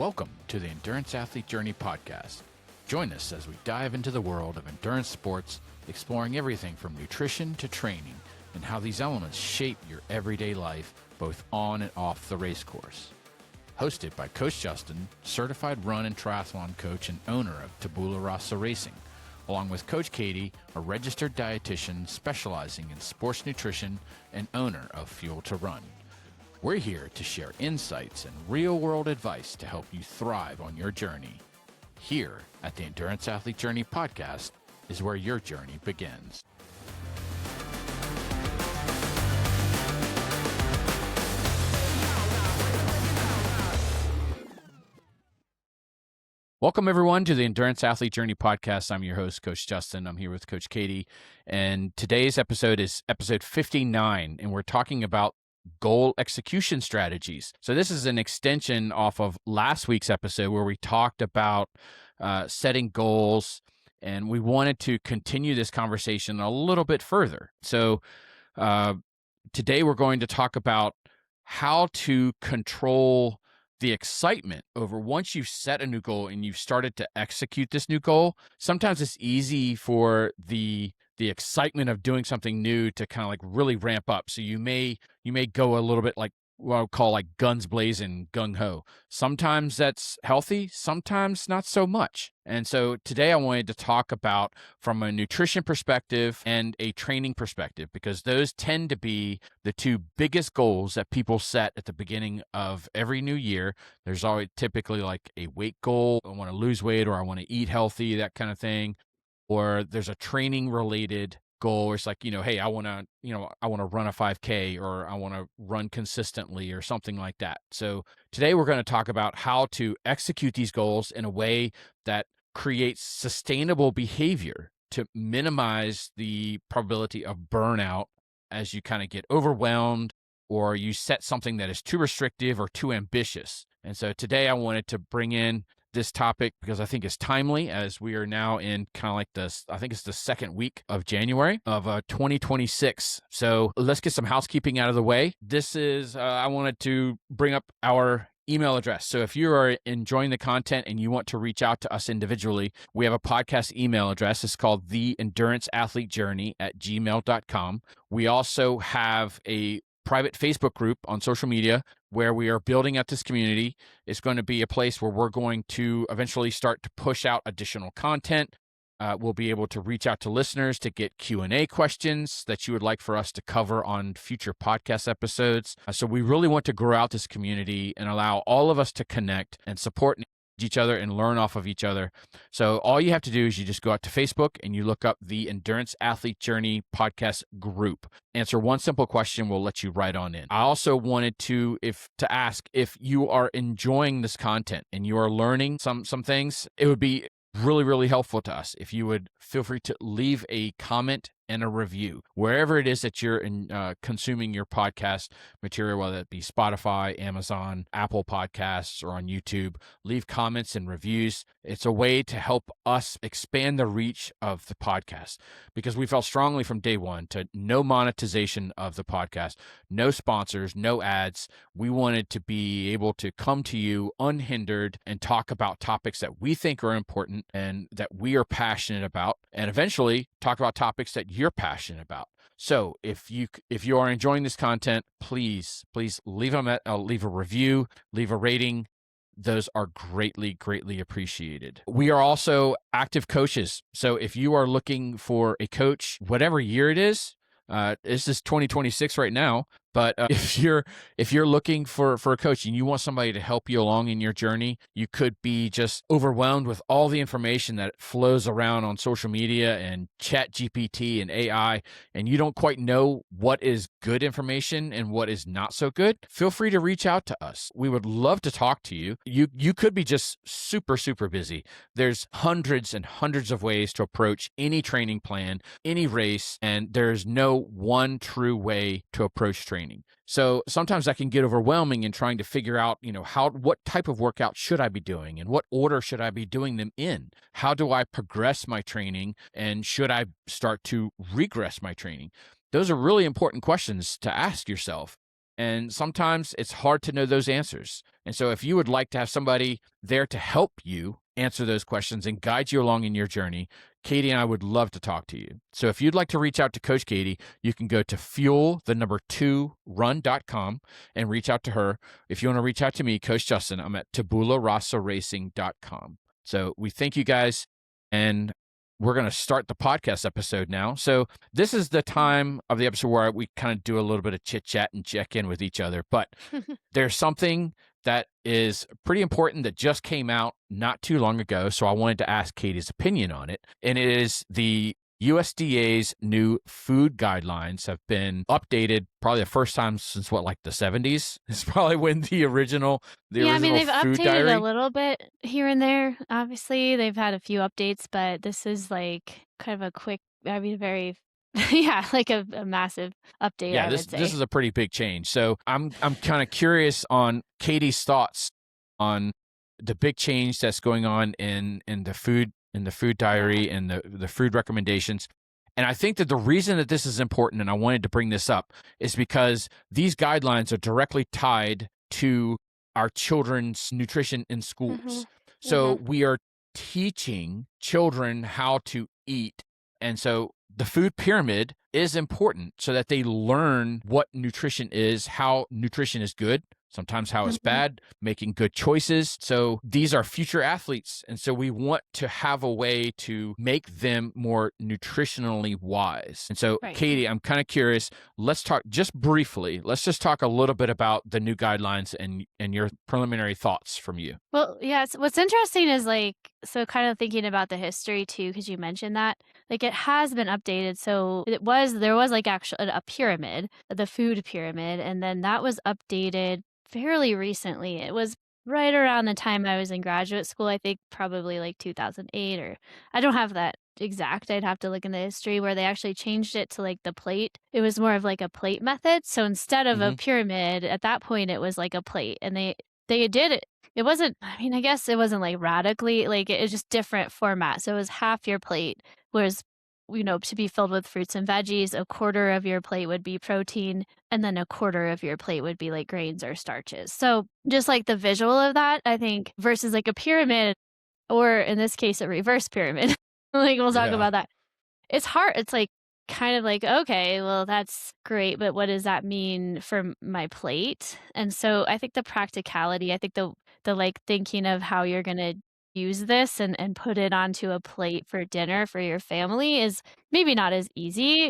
Welcome to the Endurance Athlete Journey podcast. Join us as we dive into the world of endurance sports, exploring everything from nutrition to training and how these elements shape your everyday life, both on and off the race course. Hosted by Coach Justin, certified run and triathlon coach and owner of Tabula Rasa Racing, along with Coach Katie, a registered dietitian specializing in sports nutrition and owner of Fuel to Run. We're here to share insights and real-world advice to help you thrive on your journey. Here at the Endurance Athlete Journey podcast is where your journey begins. Welcome, everyone, to the Endurance Athlete Journey podcast. I'm your host, Coach Justin. I'm here with Coach Katie, and today's episode is episode 59, and we're talking about goal execution strategies. So this is an extension off of last week's episode where we talked about setting goals, and we wanted to continue this conversation a little bit further. So today we're going to talk about how to control the excitement over once you've set a new goal and you've started to execute this new goal. Sometimes it's easy for the excitement of doing something new to kind of like really ramp up. So you may go a little bit like what I would call like guns blazing, gung-ho. Sometimes that's healthy, sometimes not so much. And so today I wanted to talk about from a nutrition perspective and a training perspective, because those tend to be the two biggest goals that people set at the beginning of every new year. There's always typically like a weight goal. I want to lose weight, or I want to eat healthy, that kind of thing. Or there's a training related goal where it's like, hey, I want to run a 5K, or I want to run consistently, or something like that. So today we're going to talk about how to execute these goals in a way that creates sustainable behavior to minimize the probability of burnout as you kind of get overwhelmed, or you set something that is too restrictive or too ambitious. And so today I wanted to bring in this topic because I think it's timely, as we are now in kind of like this, I think it's the second week of January of 2026. So let's get some housekeeping out of the way. This is, I wanted to bring up our email address. So if you are enjoying the content and you want to reach out to us individually, we have a podcast email address. It's called theenduranceathletejourney@gmail.com. We also have a private Facebook group on social media where we are building out this community. It's going to be a place where we're going to eventually start to push out additional content. We'll be able to reach out to listeners to get Q&A questions that you would like for us to cover on future podcast episodes. So we really want to grow out this community and allow all of us to connect and support each other and learn off of each other. So all you have to do is you just go out to Facebook and you look up the Endurance Athlete Journey podcast group. Answer one simple question, we'll let you right on in. I also wanted to ask if you are enjoying this content and you are learning some things. It would be really, really helpful to us if you would feel free to leave a comment and a review wherever it is that you're consuming your podcast material, whether it be Spotify, Amazon, Apple Podcasts, or on YouTube. Leave comments and reviews. It's a way to help us expand the reach of the podcast, because we felt strongly from day one to no monetization of the podcast, no sponsors, no ads. We wanted to be able to come to you unhindered and talk about topics that we think are important and that we are passionate about, and eventually talk about topics that you're passionate about. So if you are enjoying this content, please leave a review, leave a rating. Those are greatly appreciated. We are also active coaches. So if you are looking for a coach, whatever year it is, this is 2026 right now. But if you're looking for a coach and you want somebody to help you along in your journey, you could be just overwhelmed with all the information that flows around on social media and Chat GPT and AI, and you don't quite know what is good information and what is not so good. Feel free to reach out to us. We would love to talk to you. You could be just super busy. There's hundreds and hundreds of ways to approach any training plan, any race, and there's no one true way to approach training. So sometimes that can get overwhelming in trying to figure out, what type of workout should I be doing and what order should I be doing them in? How do I progress my training, and should I start to regress my training? Those are really important questions to ask yourself. And sometimes it's hard to know those answers. And so, if you would like to have somebody there to help you answer those questions and guide you along in your journey, Katie and I would love to talk to you. So, if you'd like to reach out to Coach Katie, you can go to fuel2run.com and reach out to her. If you want to reach out to me, Coach Justin, I'm at tabularosaracing.com. So, we thank you guys, and we're going to start the podcast episode now. So, this is the time of the episode where we kind of do a little bit of chit chat and check in with each other. But there's something that is pretty important that just came out not too long ago. So I wanted to ask Katie's opinion on it. And it is the USDA's new food guidelines have been updated probably the first time since like the 70s. It's probably when the original Yeah, I mean, they've food updated diary. a little bit here and there. Obviously, they've had a few updates, but this is like kind of a quick, I mean, very, yeah, like a massive update, Yeah, I this would this say. is a pretty big change. So I'm kind of curious on Katie's thoughts on the big change that's going on in the food diary and the food recommendations. And I think that the reason that this is important, and I wanted to bring this up, is because these guidelines are directly tied to our children's nutrition in Mm-hmm. schools. So Mm-hmm. we are teaching children how to eat. And so the food pyramid is important so that they learn what nutrition is, how nutrition is good, sometimes how it's Mm-hmm. bad, making good choices. So these are future athletes. And so we want to have a way to make them more nutritionally wise. And so, Right. Katie, I'm kind of curious. Let's talk just briefly. Let's just talk a little bit about the new guidelines and your preliminary thoughts from you. Well, yeah, what's interesting is like, so kind of thinking about the history too, because you mentioned that, like it has been updated. So there was like actually a pyramid, the food pyramid, and then that was updated fairly recently. It was right around the time I was in graduate school, I think probably like 2008, or I don't have that exact. I'd have to look in the history where they actually changed it to like the plate. It was more of like a plate method. So instead of a Mm-hmm. pyramid, at that point it was like a plate, and they did it. It wasn't, I mean, I guess it wasn't like radically, like it was just different format. So it was half your plate was, to be filled with fruits and veggies. A quarter of your plate would be protein, and then a quarter of your plate would be like grains or starches. So just like the visual of that, I think, versus like a pyramid, or in this case, a reverse pyramid. Like we'll talk Yeah. about that. It's hard. It's like kind of like, okay, well, that's great, but what does that mean for my plate? And so I think the practicality, I think the like thinking of how you're gonna use this and put it onto a plate for dinner for your family is maybe not as easy,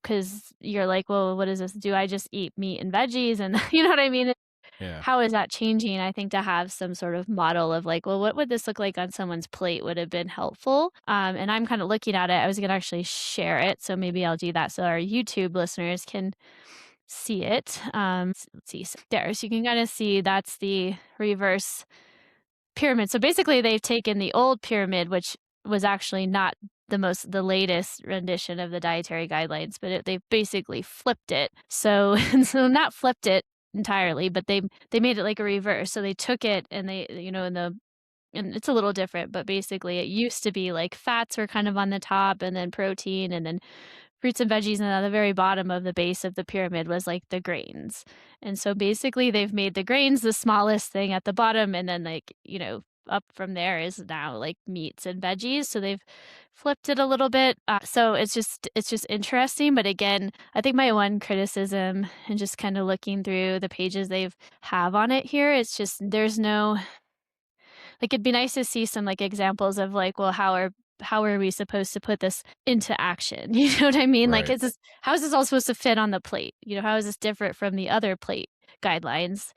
because you're like, well, what does this do? I just eat meat and veggies, and you know what I mean? Yeah. How is that changing? I think to have some sort of model of like, well, what would this look like on someone's plate would have been helpful. And I'm kind of looking at it. I was going to actually share it. So maybe I'll do that so our YouTube listeners can see it. Let's see. So there. So you can kind of see that's the reverse pyramid. So basically, they've taken the old pyramid, which was actually not the latest rendition of the dietary guidelines, but they basically flipped it. So so not flipped it entirely, but they made it like a reverse. So they took it and they, and it's a little different, but basically it used to be like fats were kind of on the top, and then protein, and then fruits and veggies, and at the very bottom of the base of the pyramid was like the grains. And so basically they've made the grains the smallest thing at the bottom, and then like, up from there is now like meats and veggies. So they've flipped it a little bit. So it's just interesting. But again, I think my one criticism, and just kind of looking through the pages they've have on it here, it's just there's no, like, it'd be nice to see some, like, examples of, like, well, how are we supposed to put this into action? You know what I mean? Like, Right. how is this all supposed to fit on the plate? How is this different from the other plate guidelines?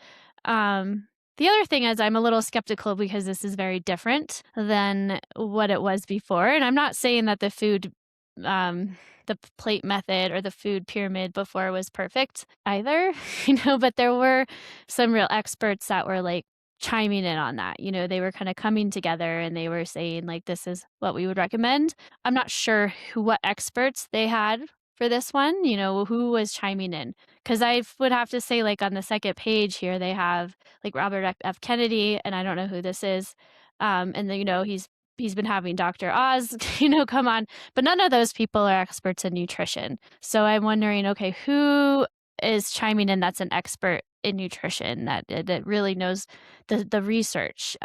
Um, the other thing is I'm a little skeptical because this is very different than what it was before, and I'm not saying that the plate method or the food pyramid before was perfect either, but there were some real experts that were, like, chiming in on that. They were kind of coming together and they were saying like this is what we would recommend. I'm not sure what experts they had for this one, who was chiming in. Cuz I would have to say like on the second page here they have like Robert F. Kennedy, and I don't know who this is. And then he's been having Dr. Oz, come on, but none of those people are experts in nutrition. So I'm wondering, okay, who is chiming in that's an expert in nutrition that really knows the research.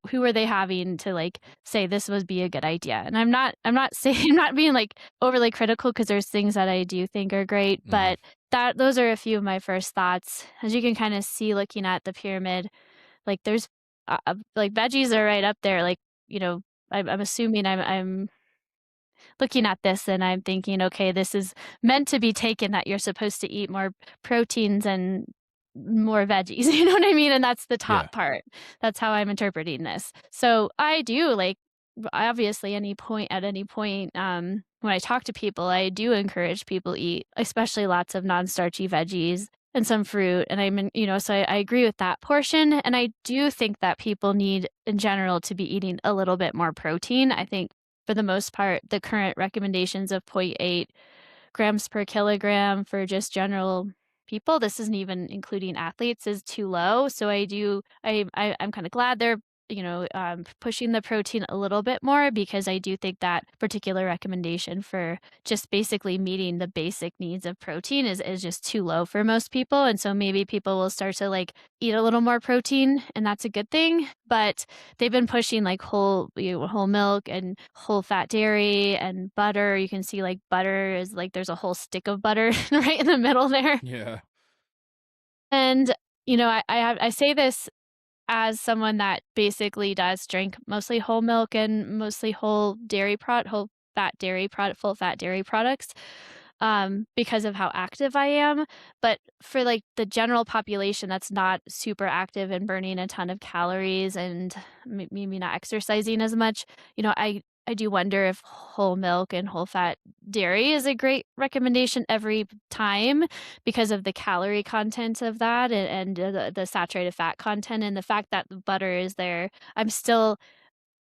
Who are they having to like say this would be a good idea? And I'm not saying I'm not being like overly critical because there's things that I do think are great, Mhm. but that those are a few of my first thoughts. As you can kind of see looking at the pyramid, like there's like veggies are right up there. Like you know, I'm assuming I'm looking at this and I'm thinking, okay, this is meant to be taken that you're supposed to eat more proteins and more veggies. You know what I mean? And that's the Yeah. top part. That's how I'm interpreting this. So I do like obviously any point when I talk to people, I do encourage people to eat, especially lots of non-starchy veggies and some fruit. And so I agree with that portion. And I do think that people need in general to be eating a little bit more protein. I think for the most part, the current recommendations of zero point 0.8 grams per kilogram for just general people, this isn't even including athletes, is too low. So I'm kind of glad they're pushing the protein a little bit more because I do think that particular recommendation for just basically meeting the basic needs of protein is just too low for most people. And so maybe people will start to like eat a little more protein and that's a good thing. But they've been pushing like whole milk and whole fat dairy and butter. You can see like butter is like there's a whole stick of butter right in the middle there. Yeah. And I say this as someone that basically does drink mostly whole milk and mostly whole fat full fat dairy products, because of how active I am. But for like the general population that's not super active and burning a ton of calories and maybe not exercising as much, I do wonder if whole milk and whole fat dairy is a great recommendation every time because of the calorie content of that and the saturated fat content and the fact that the butter is there.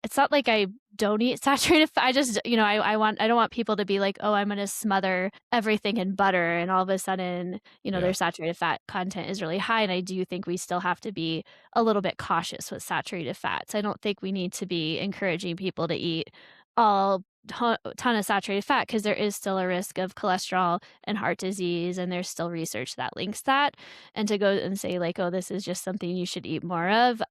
It's not like I don't eat saturated fat. I just, I don't want people to be like, "Oh, I'm gonna smother everything in butter," and all of a sudden, Yeah. their saturated fat content is really high, and I do think we still have to be a little bit cautious with saturated fats. I don't think we need to be encouraging people to eat all ton of saturated fat because there is still a risk of cholesterol and heart disease, and there's still research that links that. And to go and say like, "Oh, this is just something you should eat more of,"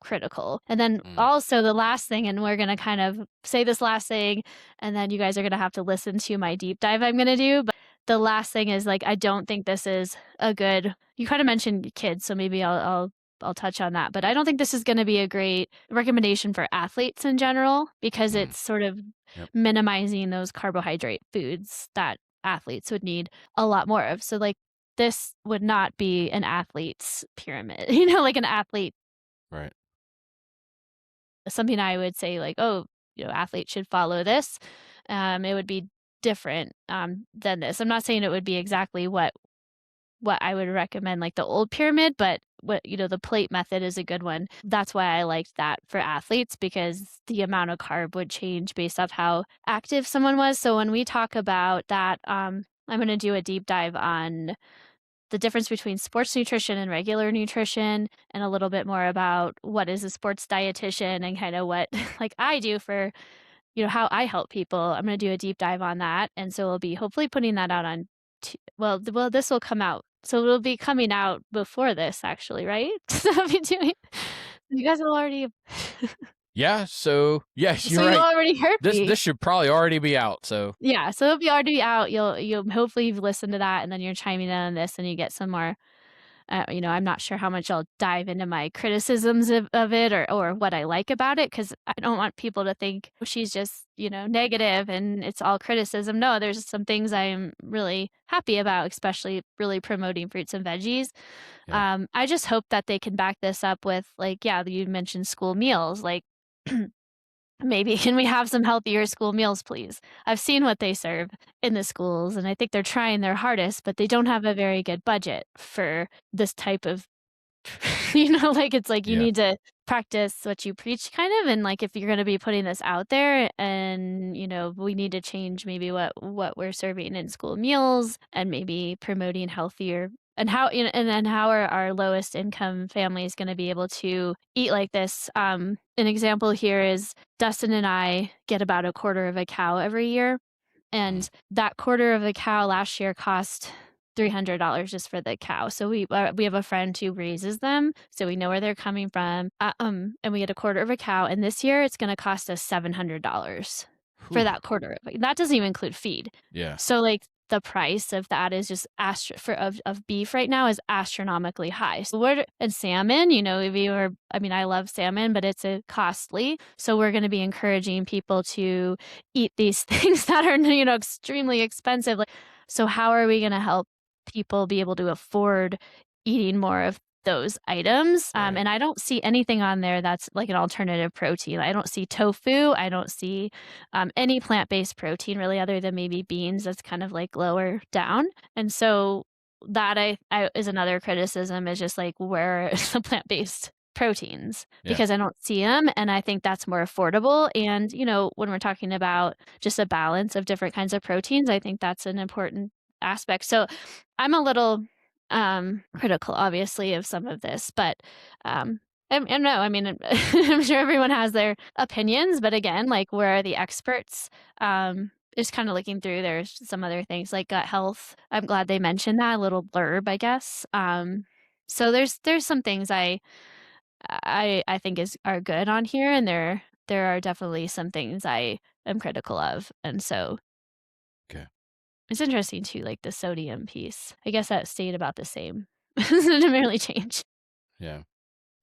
critical. And then Mm. also the last thing, and we're gonna kind of say this last thing, and then you guys are gonna have to listen to my deep dive I'm gonna do, but the last thing is, like, I don't think this is a good you kinda mentioned kids, so maybe I'll touch on that, but I don't think this is gonna be a great recommendation for athletes in general because Mhm. it's sort of Yep. minimizing those carbohydrate foods that athletes would need a lot more of. So, like, this would not be an athlete's pyramid, like an athlete Right. something I would say like, "Oh, athletes should follow this." It would be different, than this. I'm not saying it would be exactly what I would recommend, like the old pyramid, but the plate method is a good one. That's why I liked that for athletes because the amount of carb would change based off how active someone was. So when we talk about that, I'm gonna do a deep dive on the difference between sports nutrition and regular nutrition and a little bit more about what is a sports dietitian and kind of what like I do for how I help people. I'm going to do a deep dive on that and so we'll be hopefully putting that out on this will come out. So it'll be coming out before this actually, right? So I'll be doing you guys will already Yeah, so yes, so you're you right. already heard This me. should probably already be out, so Yeah, so it'll be already out. You'll hopefully you've listened to that and then you're chiming in on this and you get some more I'm not sure how much I'll dive into my criticisms of it or what I like about it because I don't want people to think "Oh, she's just, negative and it's all criticism. No, there's some things I am really happy about, especially really promoting fruits and veggies. yeah. I just hope that they can back this up with, like, yeah, you mentioned school meals. Like, maybe can we have some healthier school meals, please? I've seen what they serve in the schools, and I think they're trying their hardest, but they don't have a very good budget for this type of like, it's like you Yeah. need to practice what you preach kind of, and, like, if you're gonna be putting this out there and, we need to change maybe what we're serving in school meals and maybe promoting healthier and and then how are our lowest income families gonna be able to eat like this? An example here is Dustin and I get about a quarter of a cow every year. Mm. And that quarter of a cow last year cost $300 just for the cow. So we have a friend who raises them, so we know where they're coming from. And we get a quarter of a cow, and this year it's gonna cost us $700 for Whew. that quarter of it. That doesn't even include feed. Yeah. So, like, the price of that is just of beef right now is astronomically high. So and salmon, if you were I mean, I love salmon, but it's, costly. So we're gonna be encouraging people to eat these things that are, extremely expensive. Like, so how are we gonna help people be able to afford eating more of those items? Right. And I don't see anything on there that's like an alternative protein. I don't see tofu. I don't see any plant-based protein really other than maybe beans that's kind of like lower down. And so that I is another criticism is just like where is the plant-based proteins Yeah. because I don't see them and I think that's more affordable and when we're talking about just a balance of different kinds of proteins, I think that's an important aspect. So I'm a little critical obviously of some of this, but and no, I mean, I'm sure everyone has their opinions, but again, like, where are the experts? Just kinda looking through, there's some other things like gut health. I'm glad they mentioned that, a little blurb, I guess. So there's some things I think are good on here, and there are definitely some things I am critical of, and so Okay. it's interesting too, like the sodium piece. I guess that stayed about the same. It didn't really change. Yeah.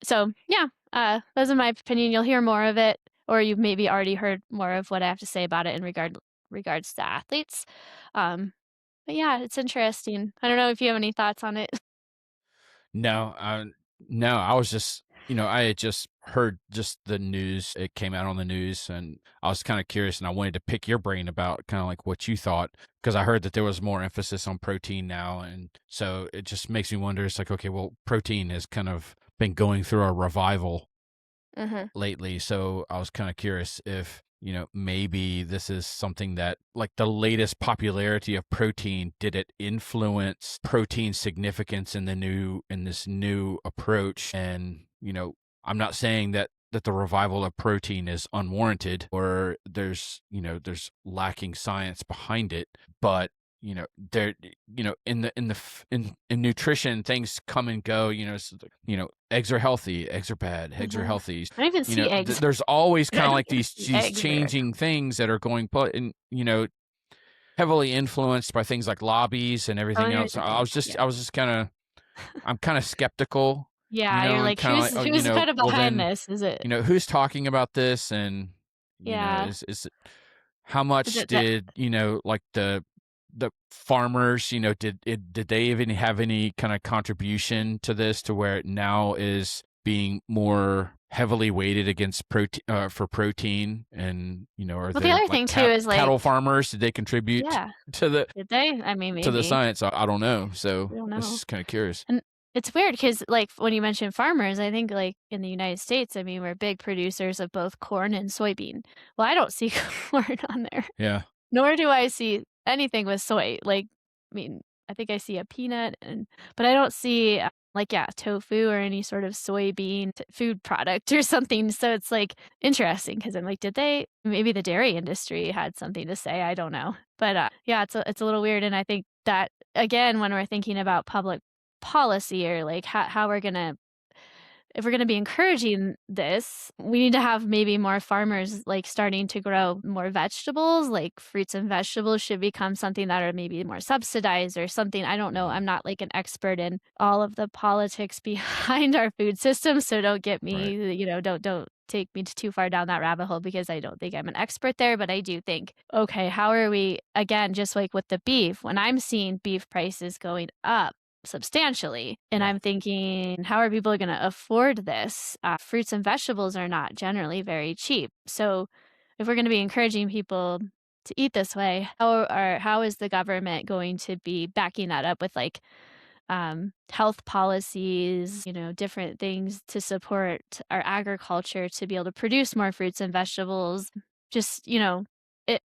So, yeah, those are my opinion. You'll hear more of it, or you've maybe already heard more of what I have to say about it in regards to athletes. Um, but yeah, it's interesting. I don't know if you have any thoughts on it. No, no, I was just, I had just heard just the news. It came out on the news, and I was kind of curious, and I wanted to pick your brain about kind of like what you thought, because I heard that there was more emphasis on protein now, and so it just makes me wonder. It's like, okay, well, protein has kind of been going through a revival Mhm. lately. So I was kind of curious if, maybe this is something that, like, the latest popularity of protein, did it influence protein significance in this new approach? And, I'm not saying that the revival of protein is unwarranted or there's lacking science behind it, but there in nutrition things come and go. Eggs are healthy, eggs are bad, eggs are Mhm. healthy. I don't even see eggs. There's always I kind of don't like even these see these eggs there. changing things that are going put in, heavily influenced by things like lobbies and Oh, everything and else. everything. Yeah. I was just kind of I'm kind of skeptical, Yeah, you're and like, kind of like, "Who's oh, who's kind of well behind then, this? Is it" who's talking about this, and Yeah. is how Is much it that did, like the farmers, did they even have any kind of contribution to this, to where it now is being more heavily weighted against protein, for protein? And, are Well, the there other like thing too is, like cattle farmers? Did they contribute yeah. to the Did they? I mean, maybe. science? I don't know. So I don't I was know. just kind of curious. And it's weird because, like, when you mention farmers, I think, like, in the United States, I mean, we're big producers of both corn and soybean. Well, I don't see corn on there, Yeah. nor do I see anything with soy. Like, I mean, I think I see a peanut but I don't see, like, yeah, tofu or any sort of soybean food product or something. So it's, like, interesting because 'cause I'm like, did they maybe the dairy industry had something to say, I don't know. But, yeah, it's a little weird, and I think that, again, when we're thinking about public policy or, like, how we're gonna if we're gonna be encouraging this, we need to have maybe more farmers, like, starting to grow more vegetables, like, fruits and vegetables should become something that are maybe more subsidized or something, I don't know, Mm, I'm not, like, an expert in all of the politics behind our food system, so don't get right. me, don't take me too far down that rabbit hole because I don't think I'm an expert there, but I do think, okay, how are we again, just like with the beef, when I'm seeing beef prices going up substantially. And Yeah. I'm thinking, how are people going to afford this? Fruits and vegetables are not generally very cheap. So, if we're going to be encouraging people to eat this way, how is the government going to be backing that up with like health policies, different things to support our agriculture to be able to produce more fruits and vegetables. Just,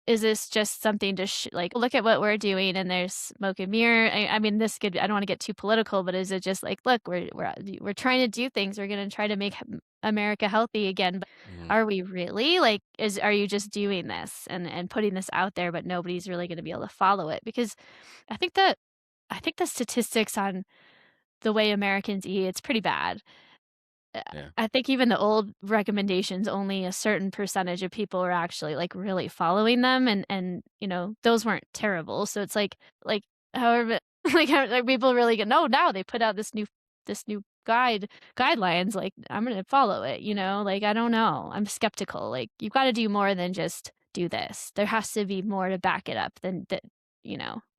is this just something to like look at what we're doing and there's smoke and mirror? I mean, I don't want to get too political, but is it just like, look, we're trying to do things. We're going to try to make America healthy again, but Mhm. are we really? Like, are you just doing this and putting this out there, but nobody's really gonna be able to follow it? Because I think that I think the statistics on the way Americans eat, it's pretty bad. Uh, Yeah. I think even the old recommendations, only a certain percentage of people are actually, like, really following them, and, those weren't terrible, so it's like, however like, how are people really gonna know now they put out this new guidelines, like, I'm gonna follow it, Like, I don't know, I'm skeptical, like, you've gotta do more than just do this. There has to be more to back it up than that,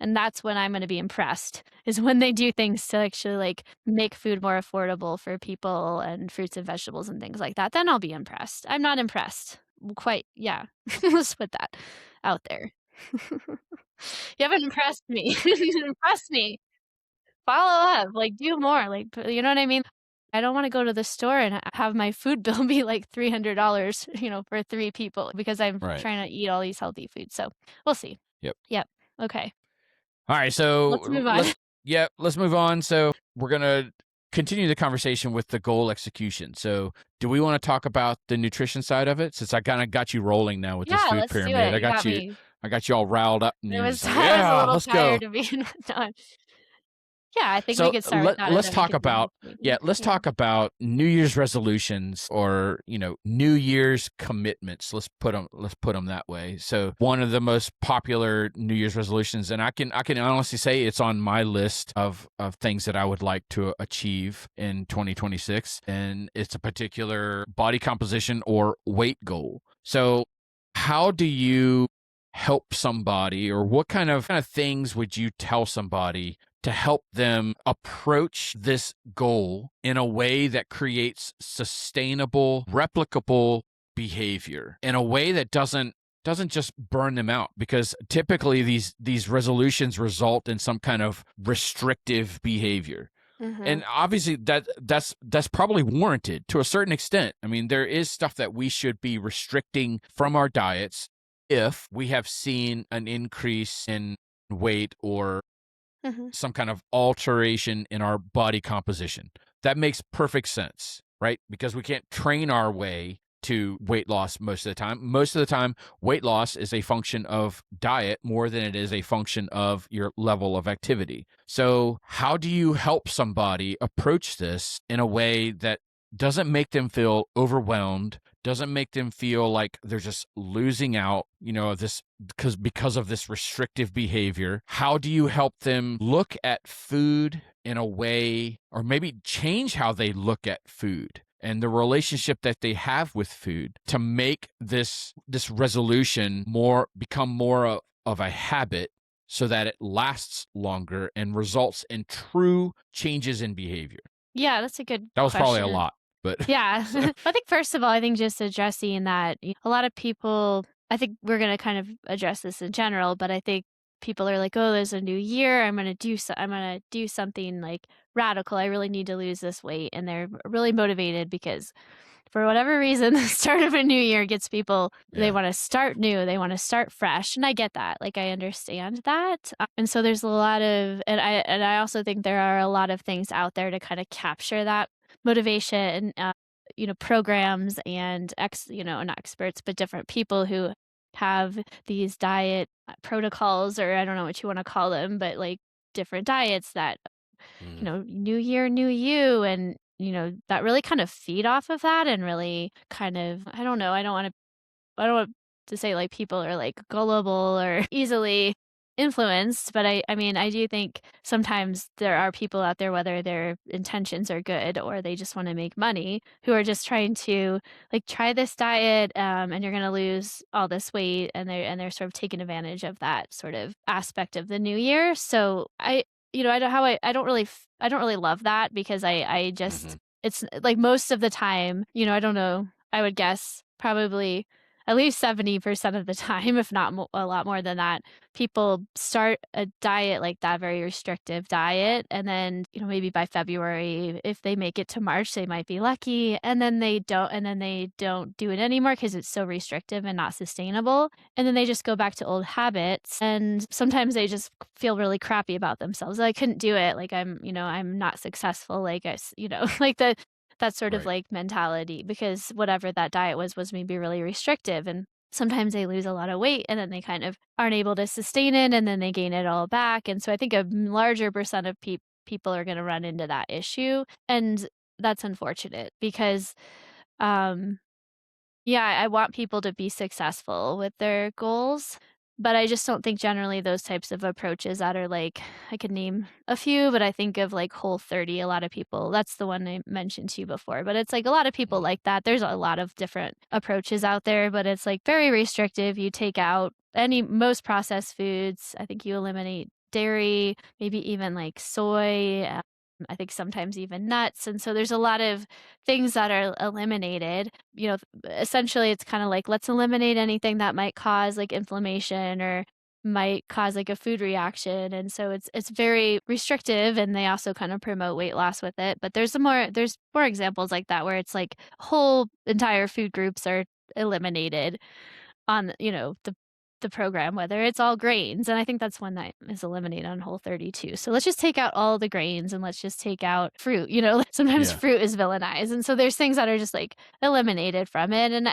and that's when I'm gonna be impressed, is when they do things to actually, like, make food more affordable for people and fruits and vegetables and things like that, then I'll be impressed. I'm not impressed. Quite yeah. Let's put that out there. You haven't impressed me. You didn't impress me. Follow up, like, do more, like, you know what I mean? I don't wanna go to the store and have my food bill be, like, $300, for 3 people because I'm Right. trying to eat all these healthy foods, so we'll see. Yep. Yep. Okay. All right, Let's so move on. let's move on. So we're gonna continue the conversation with the goal execution. So do we want to talk about the nutrition side of it? Since I kind of got you rolling now with this Yeah, food let's do pyramid, it. You got me. I got you all riled up, and It you're was just like, I was a yeah, little let's go. tired of being done. Yeah, I think we So could start with that, and let's then we talk could move about between. let's Yeah. talk about New Year's resolutions, or New Year's commitments. Let's put them that way. So one of the most popular New Year's resolutions, and I can honestly say it's on my list of things that I would like to achieve in 2026, and it's a particular body composition or weight goal. So how do you help somebody, or what kind of things would you tell somebody to help them approach this goal in a way that creates sustainable, replicable behavior, in a way that doesn't just burn them out? Because typically these resolutions result in some kind of restrictive behavior, Mhm. and obviously that's probably warranted to a certain extent. I mean, there is stuff that we should be restricting from our diets if we have seen an increase in weight or Mhm. some kind of alteration in our body composition. That makes perfect sense, right? Because we can't train our way to weight loss most of the time. Most of the time, weight loss is a function of diet more than it is a function of your level of activity. So, how do you help somebody approach this in a way that doesn't make them feel overwhelmed, doesn't make them feel like they're just losing out, this because of this restrictive behavior? How do you help them look at food in a way, or maybe change how they look at food and the relationship that they have with food, to make this resolution become more of a habit, so that it lasts longer and results in true changes in behavior? Yeah, that's a good That was probably a question. lot, but Yeah. so, I think first of all, I think just addressing that a lot of people I think we're gonna kind of address this in general, but I think people are like, "Oh, there's a new year. I'm gonna do something like radical. I really need to lose this weight." And they're really motivated because for whatever reason, the start of a new year gets people they yeah. wanna start new, they wanna start fresh, and I get that, like, I understand that, and so there's a lot of and I also think there are a lot of things out there to kinda capture that motivation, programs and not experts, but different people who have these diet protocols, or I don't know what you wanna call them, but, like, different diets that Mhm. new year, new you, and, that really kind of feed off of that and really kind of I don't know, I don't want to say, like, people are, like, gullible or easily influenced, but I mean, I do think sometimes there are people out there, whether their intentions are good or they just wanna make money, who are just trying to, like, "Try this diet, and you're gonna lose all this weight," and they're sort of taking advantage of that sort of aspect of the new year, so I don't really love that because I just Mhm. it's like, most of the time, I don't know, I would guess probably at least 70% of the time, if not a lot more than that, people start a diet like that, very restrictive diet, and then, maybe by February, if they make it to March, they might be lucky, and then they don't do it anymore because it's so restrictive and not sustainable, and then they just go back to old habits, and sometimes they just feel really crappy about themselves. "I couldn't do it, like, I'm not successful, like, like, that sort of Right. like mentality because whatever that diet was maybe really restrictive. And sometimes they lose a lot of weight and then they kind of aren't able to sustain it and then they gain it all back. And so I think a larger percent of people are going to run into that issue. And that's unfortunate because, um, yeah, I want people to be successful with their goals, but I just don't think generally those types of approaches that are like I could name a few, but I think of like Whole30, a lot of people that's the one I mentioned to you before, but it's like a lot of people Mm. like that. There's a lot of different approaches out there, but it's like very restrictive. You take out any most processed foods. I think you eliminate dairy, maybe even like soy, I think sometimes even nuts, and so there's a lot of things that are eliminated. Essentially, it's kinda like, let's eliminate anything that might cause, like, inflammation or might cause, like, a food reaction, and so it's very restrictive, and they also kind of promote weight loss with it, but there's more examples like that where it's, like, whole entire food groups are eliminated on, the program, whether it's all grains, and I think that's one that is eliminated on Whole30 too. So let's just take out all the grains and let's just take out fruit, sometimes Yeah. fruit is villainized, and so there's things that are just, like, eliminated from it, and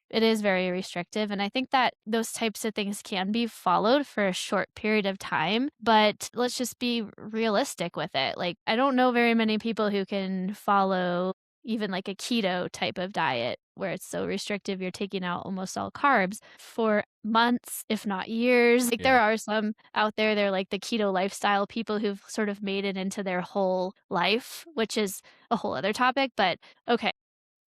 it is very restrictive, and I think that those types of things can be followed for a short period of time, but let's just be realistic with it. Like, I don't know very many people who can follow even like a keto type of diet where it's so restrictive, you're taking out almost all carbs for months, if not years. Like Yeah. there are some out there, they're like the keto lifestyle people who've sort of made it into their whole life, which is a whole other topic. But okay,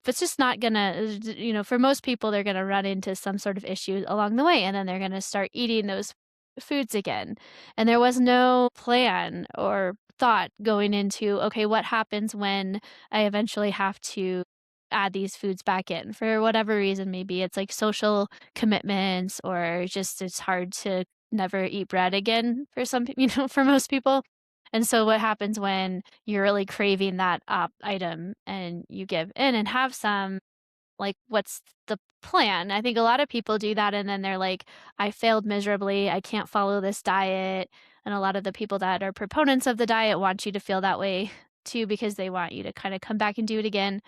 if it's just not gonna, for most people, they're gonna run into some sort of issue along the way, and then they're gonna start eating those foods again. And there was no plan or thought going into, okay, what happens when I eventually have to add these foods back in for whatever reason? Maybe it's like social commitments, or just it's hard to never eat bread again for some, for most people. And so what happens when you're really craving that item and you give in and have some, like, what's the plan? I think a lot of people do that and then they're like, I failed miserably. I can't follow this diet. And a lot of the people that are proponents of the diet want you to feel that way too because they want you to kind of come back and do it again.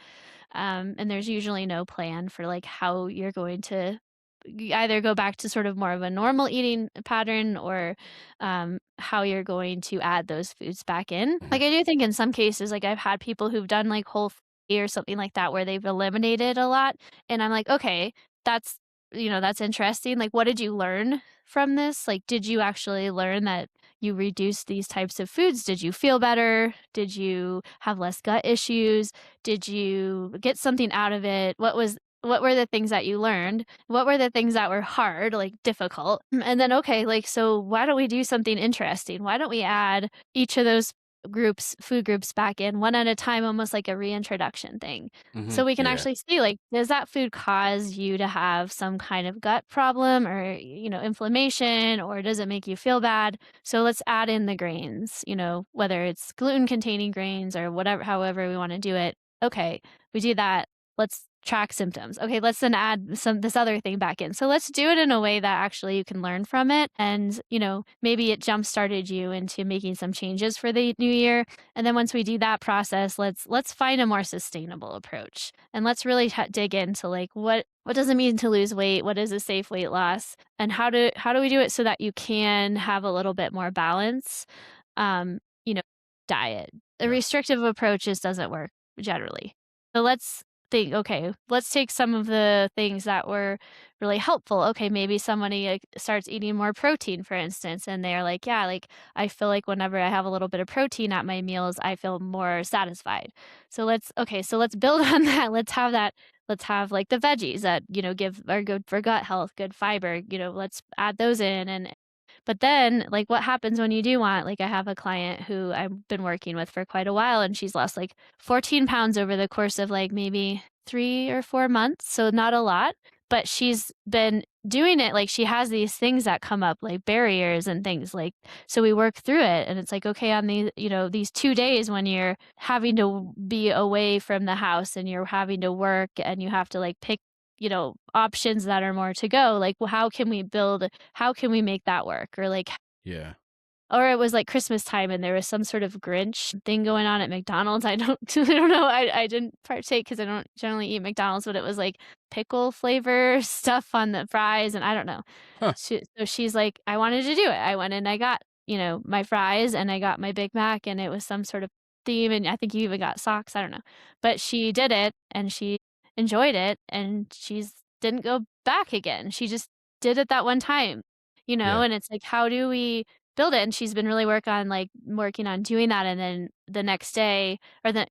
And there's usually no plan for like how you're going to either go back to sort of more of a normal eating pattern or how you're going to add those foods back in. Mhm. Like I do think in some cases, like I've had people who've done like whole 30 or something like that where they've eliminated a lot. And I'm like, okay, that's that's interesting. Like, what did you learn from this? Like, did you actually learn that you reduced these types of foods? Did you feel better? Did you have less gut issues? Did you get something out of it? What were the things that you learned? What were the things that were hard, like difficult? And then, okay, like, so why don't we do something interesting? Why don't we add each of those food groups back in one at a time, almost like a reintroduction thing? Mhm. So we can Yeah. actually see, like, does that food cause you to have some kind of gut problem or, inflammation, or does it make you feel bad? So let's add in the grains, whether it's gluten containing grains or whatever, however we want to do it. Okay, we do that. Let's track symptoms. Okay, let's then add this other thing back in. So let's do it in a way that actually you can learn from it. And, maybe it jump started you into making some changes for the new year. And then once we do that process, let's find a more sustainable approach. And let's really dig into like what does it mean to lose weight? What is a safe weight loss? And how do we do it so that you can have a little bit more balance? Um, you know, diet. A Yeah. restrictive approach just doesn't work generally. So let's think, okay, let's take some of the things that were really helpful. Okay, maybe somebody like, starts eating more protein, for instance, and they're like, yeah, like I feel like whenever I have a little bit of protein at my meals, I feel more satisfied. So let's build on that. Let's have that. Let's have like the veggies that, give are good for gut health, good fiber, let's add those in. And but then, like, what happens when you do want like, I have a client who I've been working with for quite a while, and she's lost, like, 14 pounds over the course of, like, maybe 3 or 4 months, so not a lot, but she's been doing it like, she has these things that come up, like barriers and things, like so we work through it, and it's like, okay, on these 2 days when you're having to be away from the house and you're having to work and you have to, like, pick, options that are more to go, like, well, how can we make that work? Or, like, Yeah. or it was like Christmas time and there was some sort of Grinch thing going on at McDonald's. I don't I don't know. I didn't partake because I don't generally eat McDonald's, but it was like pickle flavor stuff on the fries, and I don't know. Huh. So she's like, "I wanted to do it." I went and I got, my fries and I got my Big Mac, and it was some sort of theme, and I think you even got socks, I don't know. But she did it, and she enjoyed it, and she's didn't go back again. She just did it that one time, Yeah. and it's like, how do we build it? And she's been really working on doing that, and then the next day or that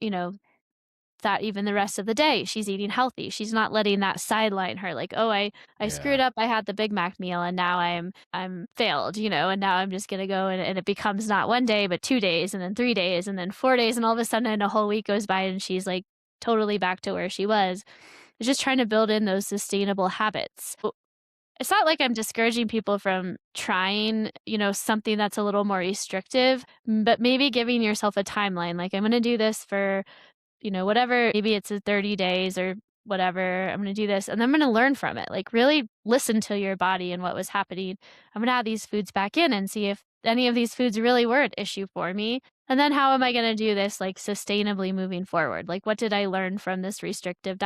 even the rest of the day, she's eating healthy. She's not letting that sideline her like, "Oh, I screwed Yeah. up. I had the Big Mac meal and now I'm failed," and now I'm just gonna go and it becomes not 1 day, but 2 days and then 3 days and then 4 days, and all of a sudden a whole week goes by and she's like totally back to where she was. It's just trying to build in those sustainable habits. It's not like I'm discouraging people from trying, something that's a little more restrictive, but maybe giving yourself a timeline. Like, I'm gonna do this for whatever, maybe it's a 30 days or whatever. I'm going to do this and I'm going to learn from it. Like, really listen to your body and what was happening. I'm going to add these foods back in and see if any of these foods really were an issue for me. And then how am I going to do this like sustainably moving forward? Like, what did I learn from this restrictive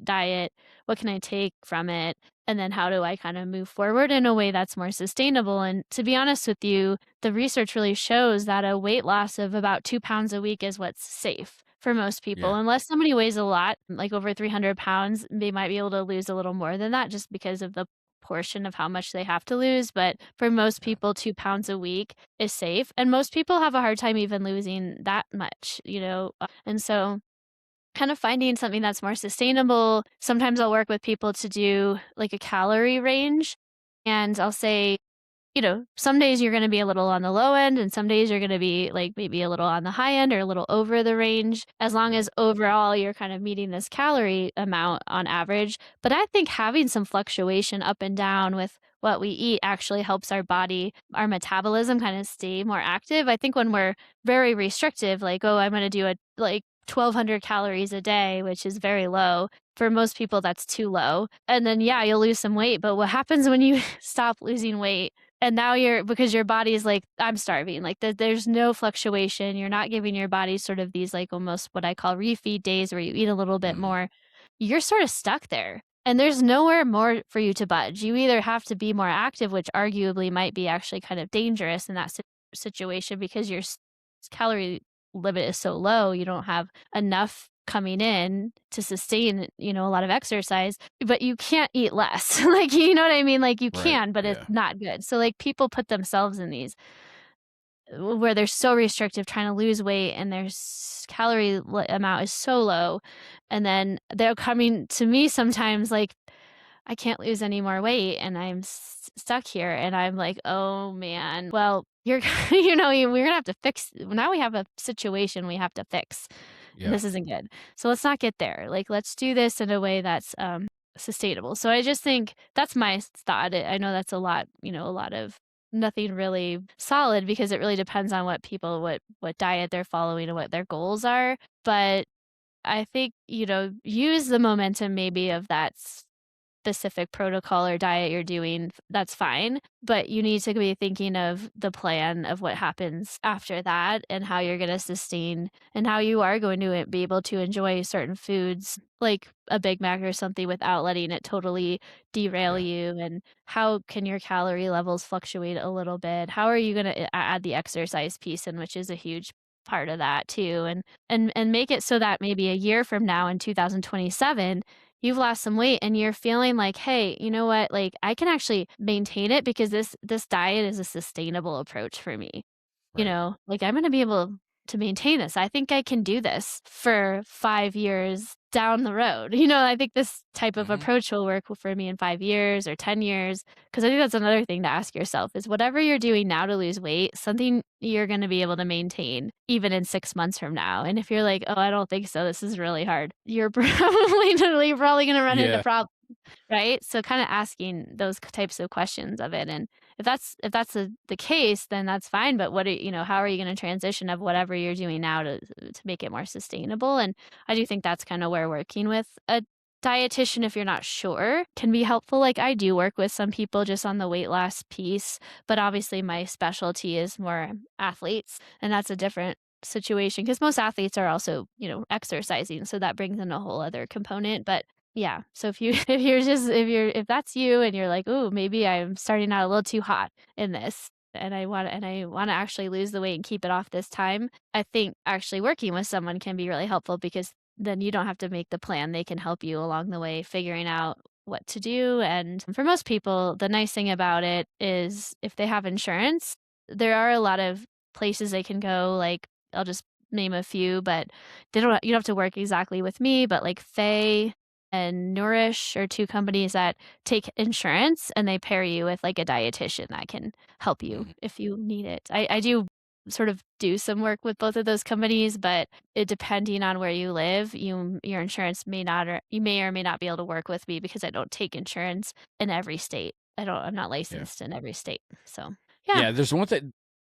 diet? What can I take from it? And then how do I kind of move forward in a way that's more sustainable? And to be honest with you, the research really shows that a weight loss of about 2 pounds a week is what's safe for most people. Yeah. Unless somebody weighs a lot, like over 300 pounds, they might be able to lose a little more than that just because of the portion of how much they have to lose. But for most Yeah. people, 2 pounds a week is safe. And most people have a hard time even losing that much, And so kind of finding something that's more sustainable. Sometimes I'll work with people to do like a calorie range. And I'll say, some days you're going to be a little on the low end, and some days you're going to be like maybe a little on the high end or a little over the range, as long Yeah. as overall you're kind of meeting this calorie amount on average. But I think having some fluctuation up and down with what we eat actually helps our body, our metabolism kind of stay more active. I think when we're very restrictive, like, oh, I'm going to do a like 1200 calories a day, which is very low. For most people, that's too low. And then, yeah, you'll lose some weight. But what happens when you stop losing weight? And now because your body is like, I'm starving, like there's no fluctuation. You're not giving your body sort of these like almost what I call refeed days where you eat a little bit Mhm. more. You're sort of stuck there. And there's nowhere more for you to budge. You either have to be more active, which arguably might be actually kind of dangerous in that situation because your calorie limit is so low, you don't have enough coming in to sustain, a lot of exercise, but you can't eat less. Like, you know what I mean? Like, you Right. can, but it's Yeah. not good. So, like, people put themselves in these where they're so restrictive trying to lose weight and their amount is so low. And then they're coming to me sometimes like, I can't lose any more weight and I'm stuck here. And I'm like, oh man, well, you're, we're gonna have to fix. Now we have a situation we have to fix. And Yeah. this isn't good. So let's not get there. Like, let's do this in a way that's sustainable. So I just think that's my thought. I know that's a lot, a lot of nothing really solid because it really depends on what diet they're following and what their goals are. But I think, use the momentum maybe of that specific protocol or diet you're doing, that's fine. But you need to be thinking of the plan of what happens after that and how you're going to sustain and how you are going to be able to enjoy certain foods like a Big Mac or something without letting it totally derail Yeah. you. And how can your calorie levels fluctuate a little bit? How are you going to add the exercise piece in, which is a huge part of that too, and make it so that maybe a year from now in 2027 you've lost some weight and you're feeling like, "Hey, you know what? Like, I can actually maintain it because this diet is a sustainable approach for me." Right. Like, I'm gonna be able to maintain this. I think I can do this for 5 years down the road. I think this type of Mhm. approach will work for me in 5 years or 10 years. Because I think that's another thing to ask yourself is whatever you're doing now to lose weight, something you're gonna be able to maintain even in 6 months from now. And if you're like, "Oh, I don't think so. This is really hard." You're probably gonna run into Yeah. problems. Right? So kinda asking those types of questions of it, and if that's the case, then that's fine, but how are you gonna transition of whatever you're doing now to make it more sustainable, and I do think that's kinda where working with a dietitian, if you're not sure, can be helpful. Like, I do work with some people just on the weight loss piece, but obviously my specialty is more athletes, and that's a different situation because most athletes are also, exercising, so that brings in a whole other component, but yeah, so if you if that's you and you're like, "Ooh, maybe I'm starting out a little too hot in this, and I wanna actually lose the weight and keep it off this time," I think actually working with someone can be really helpful because then you don't have to make the plan. They can help you along the way figuring out what to do, and for most people, the nice thing about it is if they have insurance, there are a lot of places they can go, like, I'll just name a few, but you don't have to work exactly with me, but, like, Faye and Nourish are 2 companies that take insurance, and they pair you with, like, a dietitian that can help you Mhm. if you need it. I do sort of do some work with both of those companies, but it depending on where you live, your insurance may not or you may or may not be able to work with me because I don't take insurance in every state. I'm not Yeah. licensed in every state. So, yeah, Yeah,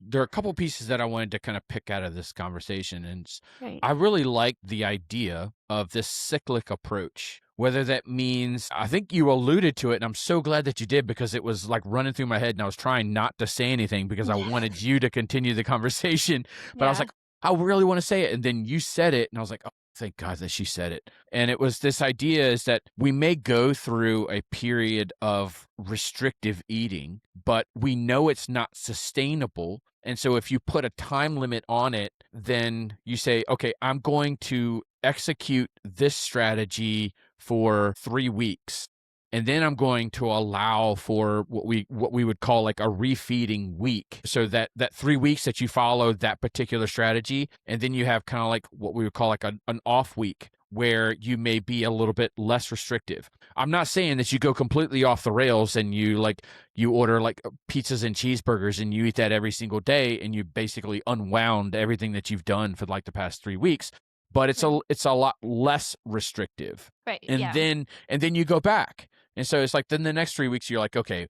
there are a couple pieces that I wanted to kind of pick out of this conversation, and right. I really like the idea of this cyclic approach. Whether that means, I think you alluded to it, and I'm so glad that you did because it was like running through my head, and I was trying not to say anything because I Yeah. wanted you to continue the conversation. But I was Yeah. like, I really want to say it, and then you said it, and I was like, oh, thank God that she said it. And it was this idea is that we may go through a period of restrictive eating, but we know it's not sustainable. And so if you put a time limit on it, then you say, okay, I'm going to execute this strategy for 3 weeks. And then I'm going to allow for what we would call like a refeeding week. So that 3 weeks that you follow that particular strategy, and then you have kind of like what we would call like an off week where you may be a little bit less restrictive. I'm not saying that you go completely off the rails and you order like pizzas and cheeseburgers and you eat that every single day and you basically unwound everything that you've done for like the past 3 weeks. But Right. it's a lot less restrictive. Right. And Yeah. then you go back. And so it's like then the next 3 weeks you're like, okay,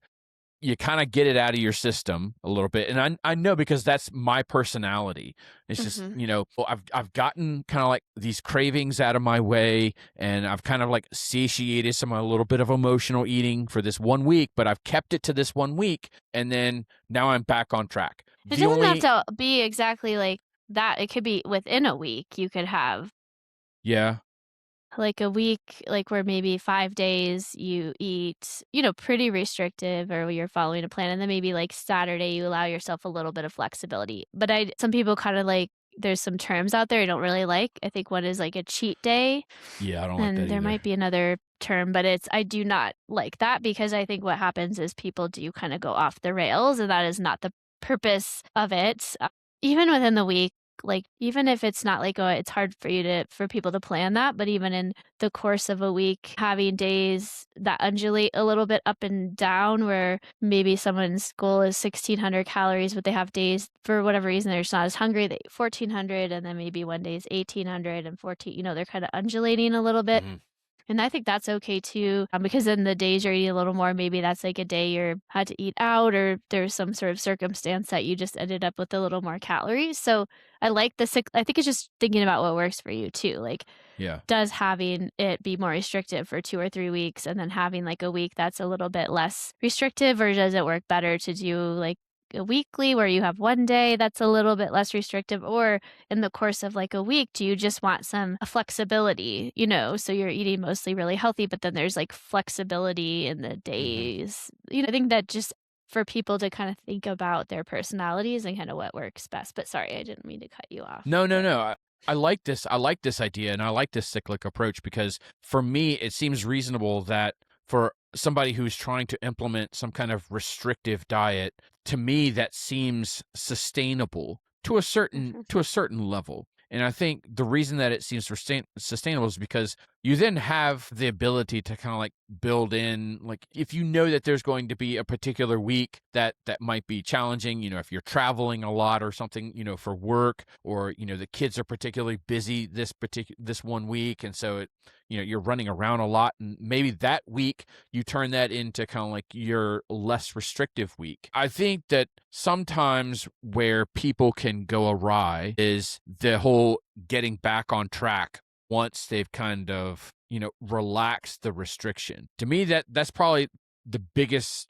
you kind of get it out of your system a little bit. And I know because that's my personality. It's just, Mhm. well, I've gotten kind of like these cravings out of my way and I've kind of like satiated some a little bit of emotional eating for this 1 week, but I've kept it to this 1 week and then now I'm back on track. It The doesn't have only to be exactly like that. It could be within a week. You could have yeah. like a week, like where maybe 5 days you eat, pretty restrictive or you're following a plan. And then maybe like Saturday, you allow yourself a little bit of flexibility. But some people kind of like, there's some terms out there I don't really like. I think one is like a cheat day. Yeah, I don't like And that there either. might be another term, but I do not like that because I think what happens is people do kind of go off the rails, and that is not the purpose of it. Even within the week, like even if it's not like it's hard for people to plan that, but even in the course of a week, having days that undulate a little bit up and down, where maybe someone's goal is 1,600 calories, but they have days for whatever reason they're just not as hungry, they eat 1,400, and then maybe one day is 1,800 and 14. They're kind of undulating a little bit. Hmm. And I think that's okay too, because then the days you're eating a little more, maybe that's like a day you had to eat out, or there's some sort of circumstance that you just ended up with a little more calories. So I like I think it's just thinking about what works for you too. Like, Yeah. does having it be more restrictive for 2 or 3 weeks and then having like a week that's a little bit less restrictive, or does it work better to do like a weekly where you have one day that's a little bit less restrictive, or in the course of like a week, do you just want some flexibility, so you're eating mostly really healthy, but then there's like flexibility in the Hmm. days. I think that just for people to kind of think about their personalities and kind of what works best. But sorry, I didn't mean to cut you off. No, no, But no. I like this. I like this idea and I like this cyclic approach because for me, it seems reasonable that for somebody who's trying to implement some kind of restrictive diet, to me, that seems sustainable Mhm. to a certain level. And I think the reason that it seems sustainable is because you then have the ability to kind of like build in, like if you know that there's going to be a particular week that might be challenging, if you're traveling a lot or something, for work, or the kids are particularly busy this 1 week, and so you're running around a lot, and maybe that week you turn that into kind of like your less restrictive week. I think that sometimes where people can go awry is the whole getting back on track once they've kind of relax the restriction. To me, that's probably the biggest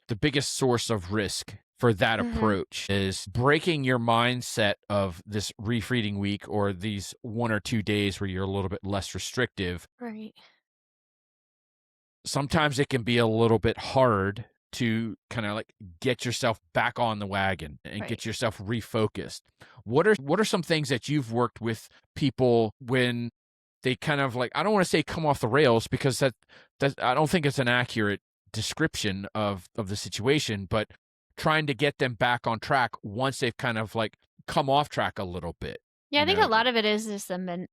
source of risk for that Mhm. approach is breaking your mindset of this refeeding week or these 1 or 2 days where you're a little bit less restrictive. Right. Sometimes it can be a little bit hard to kind of like get yourself back on the wagon and Right. get yourself refocused. What are some things that you've worked with people when they kind of like, I don't want to say come off the rails because that I don't think it's an accurate description of the situation, but trying to get them back on track once they've kind of like come off track a little bit. Yeah, I You think a know, lot of it is just the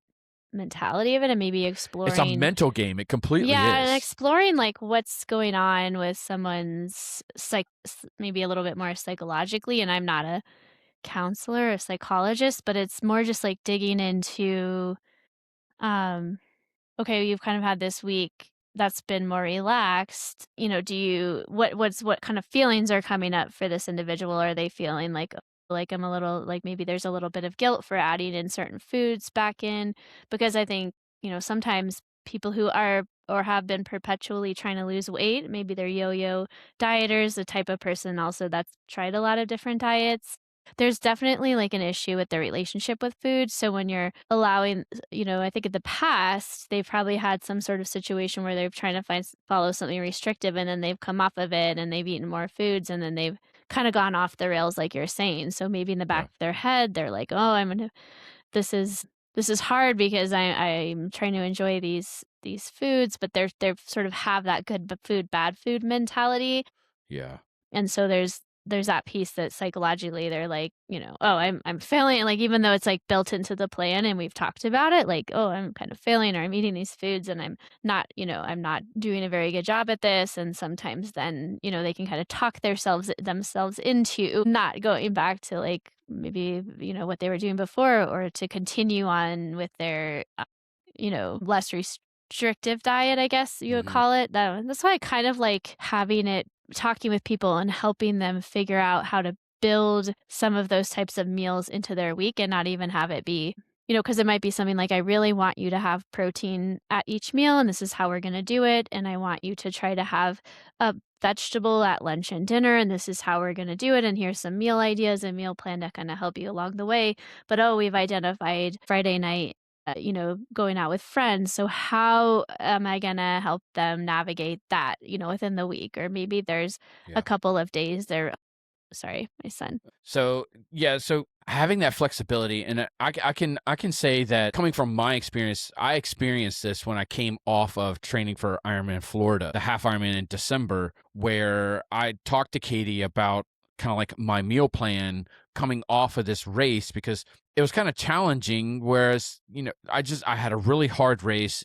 mentality of it and maybe it's a exploring. mental game. It completely Yeah, and is. exploring, like, what's going on with someone's maybe a little bit more psychologically, and I'm not a counselor or psychologist, but it's more just, like, digging into, um, okay, you've kind of had this week that's been more relaxed, do you what kind of feelings are coming up for this individual? Are they feeling like I'm a little like maybe there's a little bit of guilt for adding in certain foods back in? Because I think, sometimes people who are or have been perpetually trying to lose weight, maybe they're yo-yo dieters, the type of person also that's tried a lot of different diets. There's definitely like an issue with their relationship with food. So when you're allowing I think in the past, they've probably had some sort of situation where they're trying to follow something restrictive and then they've come off of it and they've eaten more foods and then they've kind of gone off the rails like you're saying. So maybe in the back Yeah. of their head, they're like, "Oh, this is this is hard because I'm trying to enjoy these foods," but they're sort of have that good food, bad food mentality. Yeah. And so there's that piece that psychologically they're like, "Oh, I'm failing," like, even though it's, like, built into the plan and we've talked about it, like, "Oh, I'm kind of failing or I'm eating these foods and I'm not doing a very good job at this," and sometimes then, they can kinda talk themselves into not going back to, like, maybe, what they were doing before or to continue on with their, less restrictive diet, I guess you would Mhm. call it. That's why I kind of like having it talking with people and helping them figure out how to build some of those types of meals into their week and not even have it be, because it might be something like, I really want you to have protein at each meal, and this is how we're going to do it. And I want you to try to have a vegetable at lunch and dinner, and this is how we're going to do it. And here's some meal ideas and meal plan to kind of help you along the way. But oh, we've identified Friday night going out with friends. So how am I gonna help them navigate that, within the week? Or maybe there's a Yeah. couple of days there. Sorry, my son. So yeah, so having that flexibility, and I can say that coming from my experience, I experienced this when I came off of training for Ironman Florida, the half Ironman in December, where I talked to Katie about kind of like my meal plan coming off of this race because it was kind of challenging. Whereas I had a really hard race.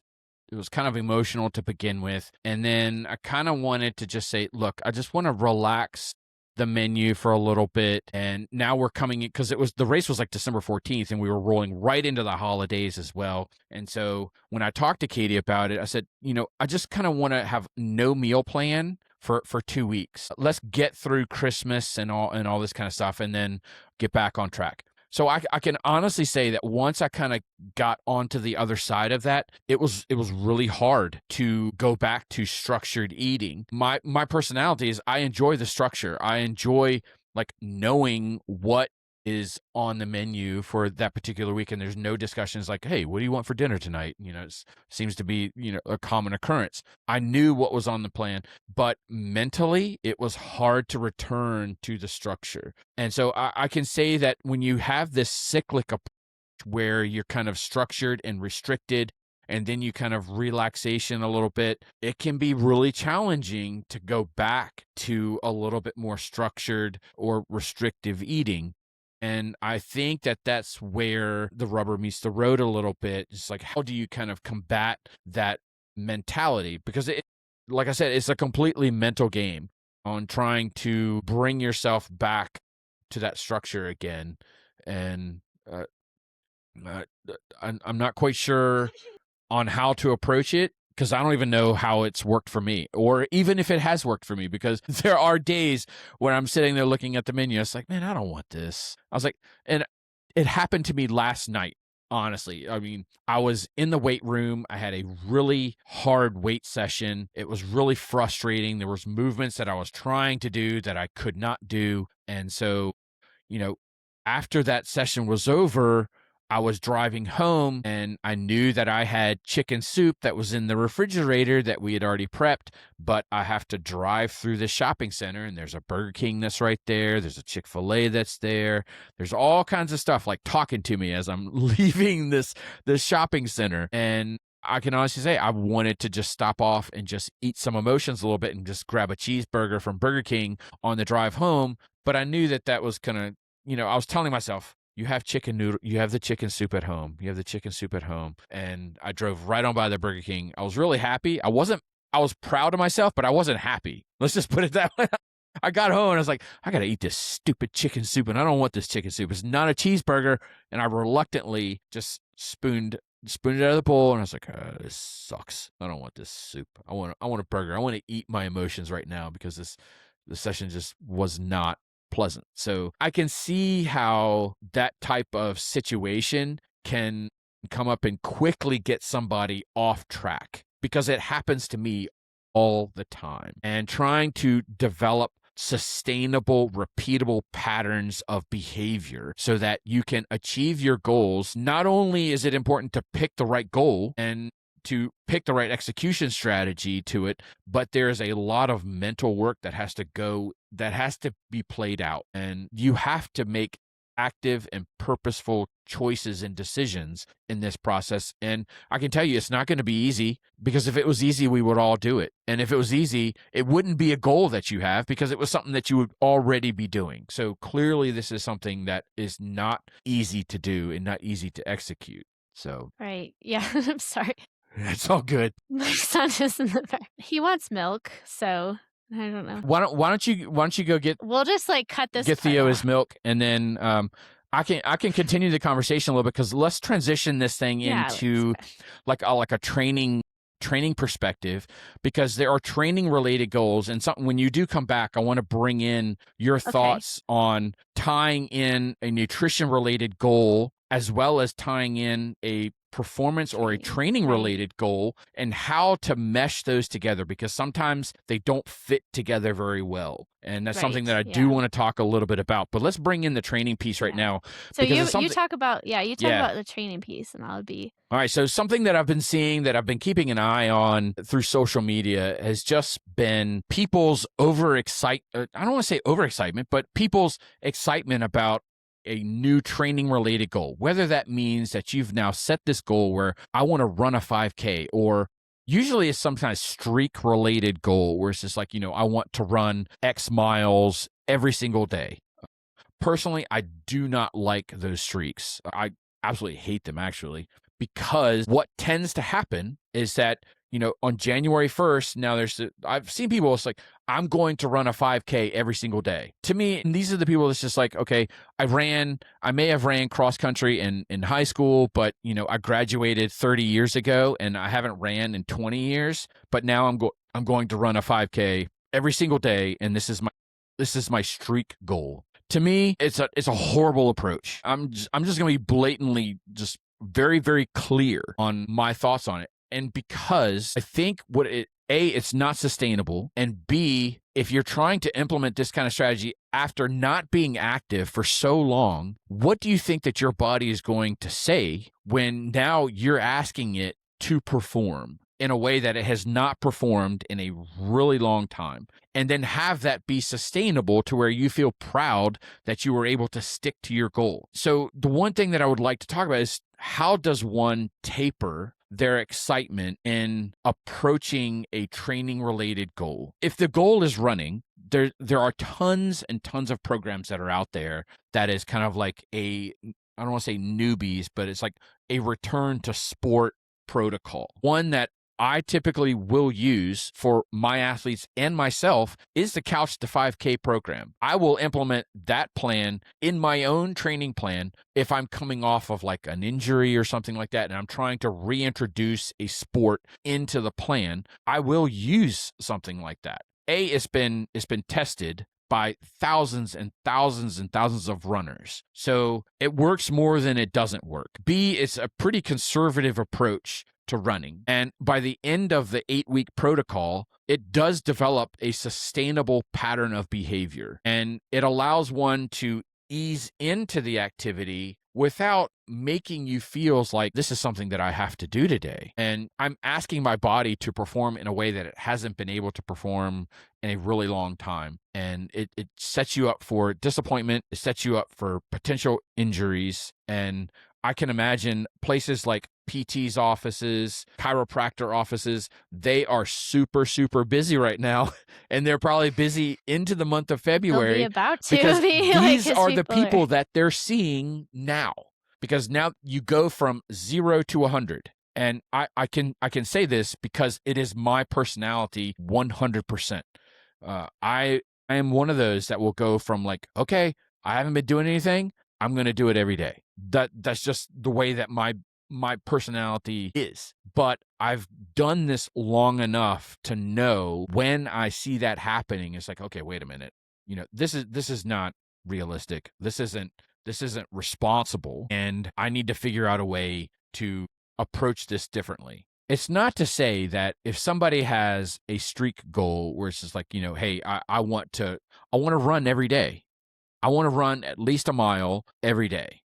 It was kind of emotional to begin with, and then I kind of wanted to just say, look, I just want to relax the menu for a little bit. And now we're coming in because the race was like December 14th and we were rolling right into the holidays as well. And so when I talked to Katie about it, I said, I just kind of want to have no meal plan for 2 weeks. Let's get through Christmas and all this kind of stuff and then get back on track. So I can honestly say that once I kind of got onto the other side of that, it was really hard to go back to structured eating. My personality is I enjoy the structure. I enjoy like knowing what is on the menu for that particular week, and there's no discussions like, hey, what do you want for dinner tonight? It seems to be a common occurrence. I knew what was on the plan, but mentally it was hard to return to the structure. And so I can say that when you have this cyclic approach where you're kind of structured and restricted, and then you kind of relaxation a little bit, it can be really challenging to go back to a little bit more structured or restrictive eating. And I think that that's where the rubber meets the road a little bit. Just like, how do you kind of combat that mentality? Because like I said, it's a completely mental game on trying to bring yourself back to that structure again. And uh, I'm not quite sure on how to approach it because I don't even know how it's worked for me or even if it has worked for me because there are days where I'm sitting there looking at the menu. It's like, man, I don't want this. I was like, and it happened to me last night. Honestly, I mean, I was in the weight room. I had a really hard weight session. It was really frustrating. There was movements that I was trying to do that I could not do. And so, you know, after that session was over, I was driving home and I knew that I had chicken soup that was in the refrigerator that we had already prepped, but I have to drive through the shopping center and there's a Burger King that's right there. There's a Chick-fil-A that's there. There's all kinds of stuff like talking to me as I'm leaving this shopping center. And I can honestly say I wanted to just stop off and just eat some emotions a little bit and just grab a cheeseburger from Burger King on the drive home. But I knew that that was gonna, I was telling myself, you have you have the chicken soup at home. You have the chicken soup at home. And I drove right on by the Burger King. I was really happy. I was proud of myself, but I wasn't happy. Let's just put it that way. I got home and I was like, I got to eat this stupid chicken soup and I don't want this chicken soup. It's not a cheeseburger. And I reluctantly just spooned it out of the bowl and I was like, this sucks. I don't want this soup. I want a burger. I want to eat my emotions right now because the session just was not pleasant. So I can see how that type of situation can come up and quickly get somebody off track because it happens to me all the time. And trying to develop sustainable, repeatable patterns of behavior so that you can achieve your goals. Not only is it important to pick the right goal and to pick the right execution strategy to it, but there's a lot of mental work that has to be played out. And you have to make active and purposeful choices and decisions in this process. And I can tell you, it's not going to be easy because if it was easy, we would all do it. And if it was easy, it wouldn't be a goal that you have because it was something that you would already be doing. So clearly, this is something that is not easy to do and not easy to execute. So, Right. Yeah. I'm sorry. it's all good. My son is in the back. He wants milk, so I don't know. Why don't you go We'll just like cut this get part Theo off. his milk, and then I can continue the conversation a little bit because let's transition this thing into like a training perspective because there are training related goals and something when you do come back I want to bring in your thoughts on tying in a nutrition related goal as well as tying in a performance or a training related goal and how to mesh those together because sometimes they don't fit together very well. And that's something that I do want to talk a little bit about. But let's bring in the training piece right now. So you talk about about the training piece and I'll be all right. So something that I've been seeing that I've been keeping an eye on through social media has just been people's I don't want to say overexcitement, but people's excitement about a new training related goal, whether that means that you've now set this goal where I want to run a 5K or usually it's some kind of streak related goal where it's just like, I want to run X miles every single day. Personally, I do not like those streaks. I absolutely hate them actually, because what tends to happen is that, on January 1st, now I've seen people, it's like, I'm going to run a 5K every single day. To me, these are the people that's just like, okay, I may have ran cross country in high school, but, I graduated 30 years ago and I haven't ran in 20 years, but now I'm going to run a 5K every single day. And this is my streak goal. To me, it's a horrible approach. I'm just going to be blatantly just very, very clear on my thoughts on it. And because I think it's not sustainable. And B, if you're trying to implement this kind of strategy after not being active for so long, what do you think that your body is going to say when now you're asking it to perform in a way that it has not performed in a really long time? And then have that be sustainable to where you feel proud that you were able to stick to your goal. So the one thing that I would like to talk about is how does one taper their excitement in approaching a training related goal? If the goal is running, there are tons and tons of programs that are out there that is kind of like I don't want to say newbies, but it's like a return to sport protocol. One that I typically will use for my athletes and myself is the Couch to 5K program. I will implement that plan in my own training plan if I'm coming off of like an injury or something like that, and I'm trying to reintroduce a sport into the plan. I will use something like that. It's been tested by thousands and thousands and thousands of runners. So it works more than it doesn't work. B, it's a pretty conservative approach to running. And by the end of the 8-week protocol, it does develop a sustainable pattern of behavior. And it allows one to ease into the activity without making you feel like this is something that I have to do today. And I'm asking my body to perform in a way that it hasn't been able to perform in a really long time. And it sets you up for disappointment. It sets you up for potential injuries. And I can imagine places like PT's offices, chiropractor offices, they are super, super busy right now. And they're probably busy into the month of They'll be February about to because be like, these 'cause are the people are people that they're seeing now. Because now you go from 0 to 100. And I can say this because it is my personality 100%. I am one of those that will go from like, okay, I haven't been doing anything, I'm going to do it every day. That's just the way that my personality is. But I've done this long enough to know when I see that happening, it's like, okay, wait a minute. This is not realistic. This isn't responsible, and I need to figure out a way to approach this differently. It's not to say that if somebody has a streak goal where it's just like, hey, I want to run every day. I want to run at least a mile every day.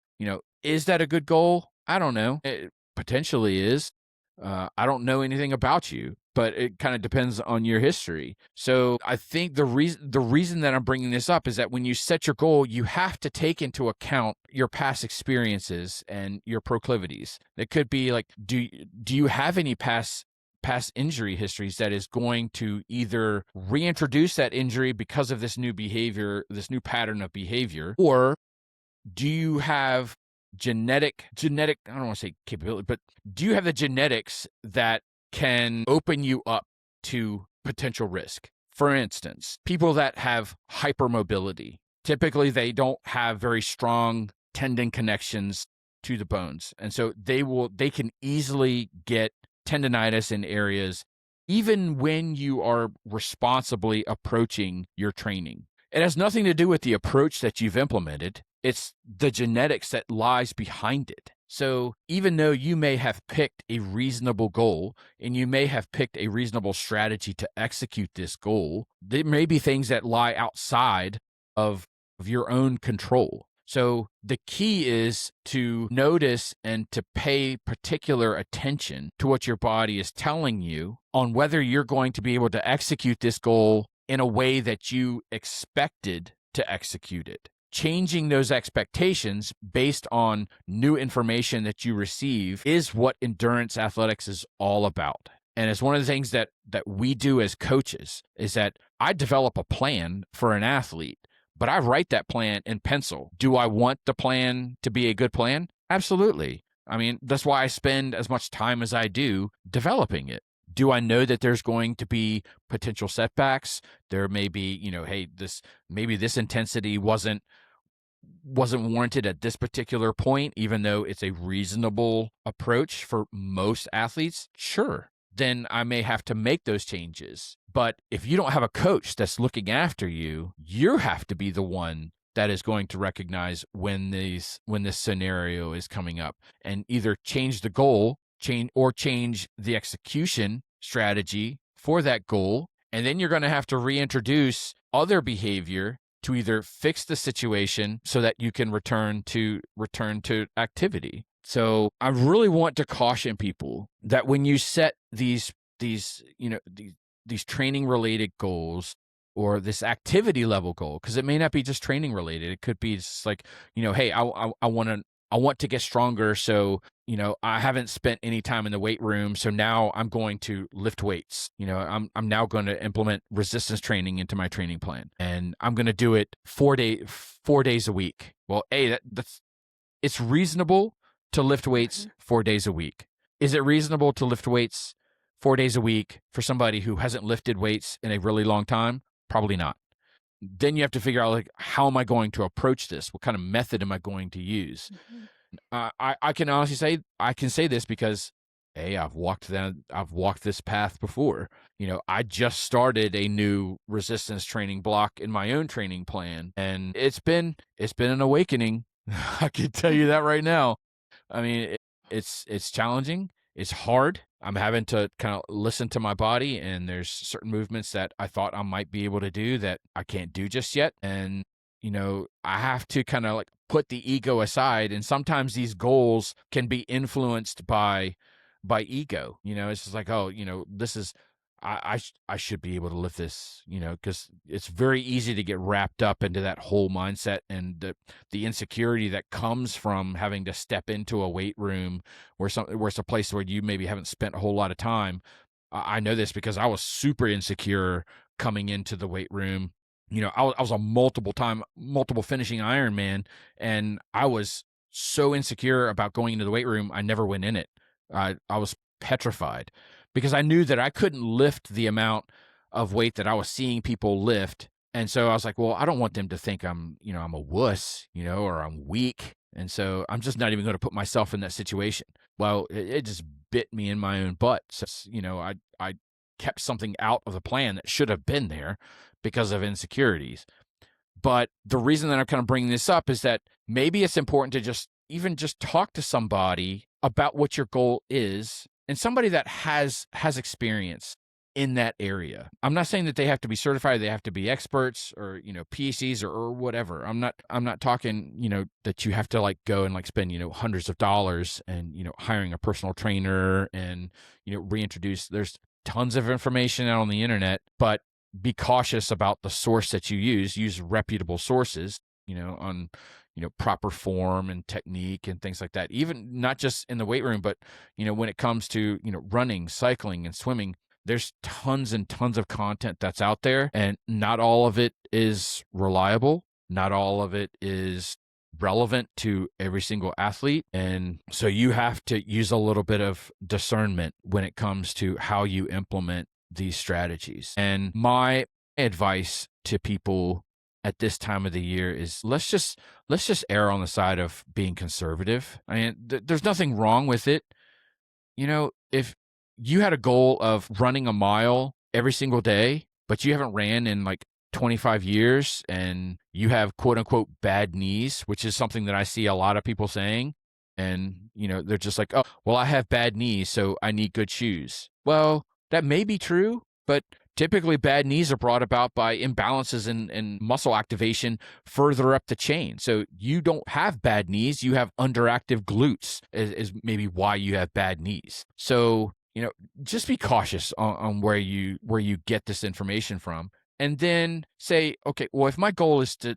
Is that a good goal? I don't know. It potentially is. I don't know anything about you, but it kind of depends on your history. So I think the reason that I'm bringing this up is that when you set your goal, you have to take into account your past experiences and your proclivities. It could be like, do you have any past injury histories that is going to either reintroduce that injury because of this new behavior, this new pattern of behavior, or do you have genetic, I don't want to say capability, but do you have the genetics that can open you up to potential risk? For instance, people that have hypermobility, typically they don't have very strong tendon connections to the bones. And so they can easily get tendonitis in areas, even when you are responsibly approaching your training. It has nothing to do with the approach that you've implemented. It's the genetics that lies behind it. So even though you may have picked a reasonable goal and you may have picked a reasonable strategy to execute this goal, there may be things that lie outside of your own control. So the key is to notice and to pay particular attention to what your body is telling you on whether you're going to be able to execute this goal in a way that you expected to execute it. Changing those expectations based on new information that you receive is what endurance athletics is all about. And it's one of the things that we do as coaches is that I develop a plan for an athlete, but I write that plan in pencil. Do I want the plan to be a good plan? Absolutely. I mean, that's why I spend as much time as I do developing it. Do I know that there's going to be potential setbacks? There may be, hey, maybe this intensity wasn't warranted at this particular point, even though it's a reasonable approach for most athletes. Sure. Then I may have to make those changes. But if you don't have a coach that's looking after you, you have to be the one that is going to recognize when this scenario is coming up and either change the goal, change the execution strategy for that goal. And then you're going to have to reintroduce other behavior to either fix the situation so that you can return to activity. So I really want to caution people that when you set these training related goals or this activity level goal, because it may not be just training related, it could be just like, hey, I want to get stronger. So, I haven't spent any time in the weight room. So now I'm going to lift weights. I'm now going to implement resistance training into my training plan, and I'm going to do it 4 days a week. Well, it's reasonable to lift weights 4 days a week. Is it reasonable to lift weights 4 days a week for somebody who hasn't lifted weights in a really long time? Probably not. Then you have to figure out, like, how am I going to approach this? What kind of method am I going to use? I can honestly say, I can say this because hey, I've walked this path before. I just started a new resistance training block in my own training plan, and it's been an awakening. I can tell you that right now. I mean, it's challenging. It's hard. I'm having to kind of listen to my body, and there's certain movements that I thought I might be able to do that I can't do just yet. And I have to kind of like put the ego aside. And sometimes these goals can be influenced by ego. It's just like, oh, this is I should be able to lift this, because it's very easy to get wrapped up into that whole mindset and the insecurity that comes from having to step into a weight room where it's a place where you maybe haven't spent a whole lot of time. I know this because I was super insecure coming into the weight room. I was a multiple finishing Ironman, and I was so insecure about going into the weight room, I never went in it. I was petrified because I knew that I couldn't lift the amount of weight that I was seeing people lift. And so I was like, well, I don't want them to think I'm a wuss, or I'm weak. And so I'm just not even going to put myself in that situation. Well, it just bit me in my own butt. So, I kept something out of the plan that should have been there because of insecurities. But the reason that I'm kind of bringing this up is that maybe it's important to just talk to somebody about what your goal is, and somebody that has experience in that area. I'm not saying that they have to be certified, they have to be experts or, PCs or whatever. I'm not talking, that you have to like go and like spend, hundreds of dollars and, hiring a personal trainer and, reintroduce. There's tons of information out on the internet, but be cautious about the source that you use. Use reputable sources, on, proper form and technique and things like that. Even not just in the weight room, but, when it comes to, running, cycling, and swimming, there's tons and tons of content that's out there, and not all of it is reliable. Not all of it is relevant to every single athlete. And so you have to use a little bit of discernment when it comes to how you implement these strategies. And my advice to people at this time of the year is let's just err on the side of being conservative. I mean, there's nothing wrong with it. If you had a goal of running a mile every single day, but you haven't ran in like 25 years and you have quote unquote bad knees, which is something that I see a lot of people saying. And, they're just like, oh, well, I have bad knees, so I need good shoes. Well, that may be true, but typically bad knees are brought about by imbalances in muscle activation further up the chain. So you don't have bad knees, you have underactive glutes is maybe why you have bad knees. So, just be cautious on where you get this information from. And then say, okay, well, if my goal is to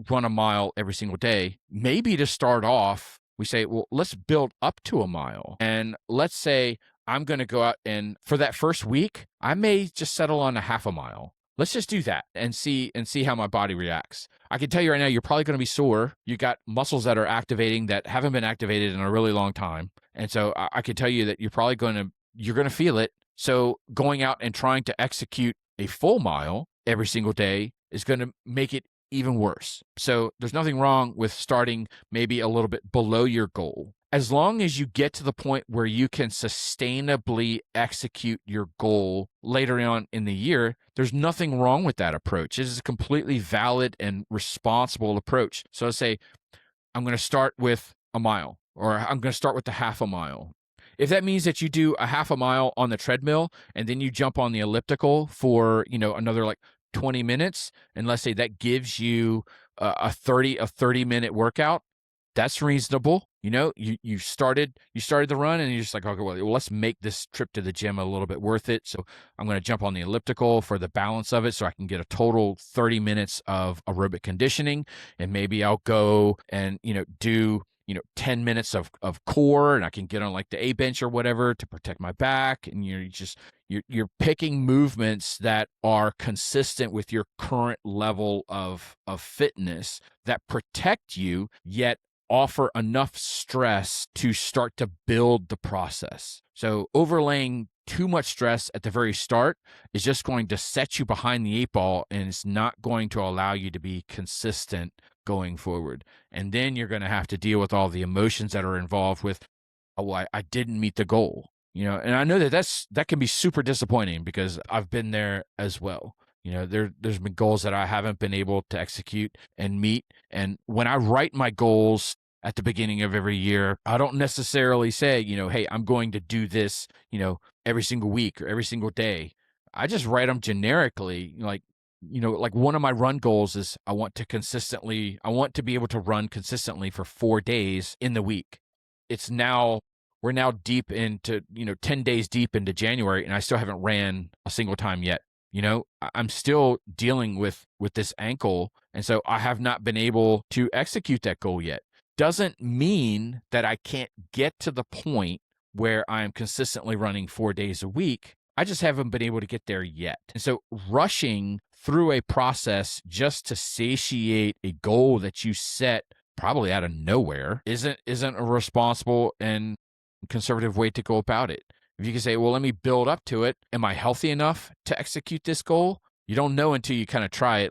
run a mile every single day, maybe to start off, we say, well, let's build up to a mile. And let's say I'm going to go out and for that first week, I may just settle on a half a mile. Let's just do that and see how my body reacts. I can tell you right now, you're probably going to be sore. You got muscles that are activating that haven't been activated in a really long time. And so I can tell you that you're going to feel it. So going out and trying to execute a full mile every single day is going to make it even worse. So there's nothing wrong with starting maybe a little bit below your goal. As long as you get to the point where you can sustainably execute your goal later on in the year, there's nothing wrong with that approach. It is a completely valid and responsible approach. So let's say I'm going to start with a mile, or I'm going to start with the half a mile. If that means that you do a half a mile on the treadmill and then you jump on the elliptical for, another like 20 minutes, and let's say that gives you a 30-minute workout, that's reasonable. You started the run and you're just like, okay, well, let's make this trip to the gym a little bit worth it. So I'm going to jump on the elliptical for the balance of it so I can get a total 30 minutes of aerobic conditioning. And maybe I'll go and, do 10 minutes of core, and I can get on like the A bench or whatever to protect my back. And you're picking movements that are consistent with your current level of fitness that protect you, yet offer enough stress to start to build the process. So overlaying too much stress at the very start is just going to set you behind the eight ball, and it's not going to allow you to be consistent going forward. And then you're going to have to deal with all the emotions that are involved with, oh, I didn't meet the goal. And I know that can be super disappointing because I've been there as well. There's been goals that I haven't been able to execute and meet. And when I write my goals at the beginning of every year, I don't necessarily say, hey, I'm going to do this, every single week or every single day. I just write them generically, like one of my run goals is I want to be able to run consistently for 4 days in the week. We're now deep into, 10 days deep into January, and I still haven't ran a single time yet. I'm still dealing with this ankle, and so I have not been able to execute that goal yet. Doesn't mean that I can't get to the point where I'm consistently running 4 days a week. I just haven't been able to get there yet. And so rushing through a process just to satiate a goal that you set probably out of nowhere isn't a responsible and conservative way to go about it. If you can say, well, let me build up to it. Am I healthy enough to execute this goal? You don't know until you kind of try it.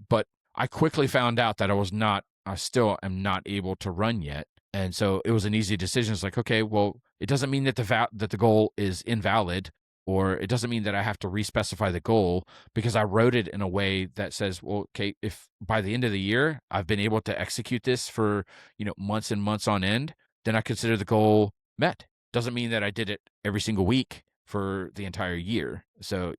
But I quickly found out that I still am not able to run yet. And so it was an easy decision. It's like, okay, well, it doesn't mean that the goal is invalid, or it doesn't mean that I have to respecify the goal, because I wrote it in a way that says, well, okay, if by the end of the year I've been able to execute this for, months and months on end, then I consider the goal met. Doesn't mean that I did it every single week for the entire year. So,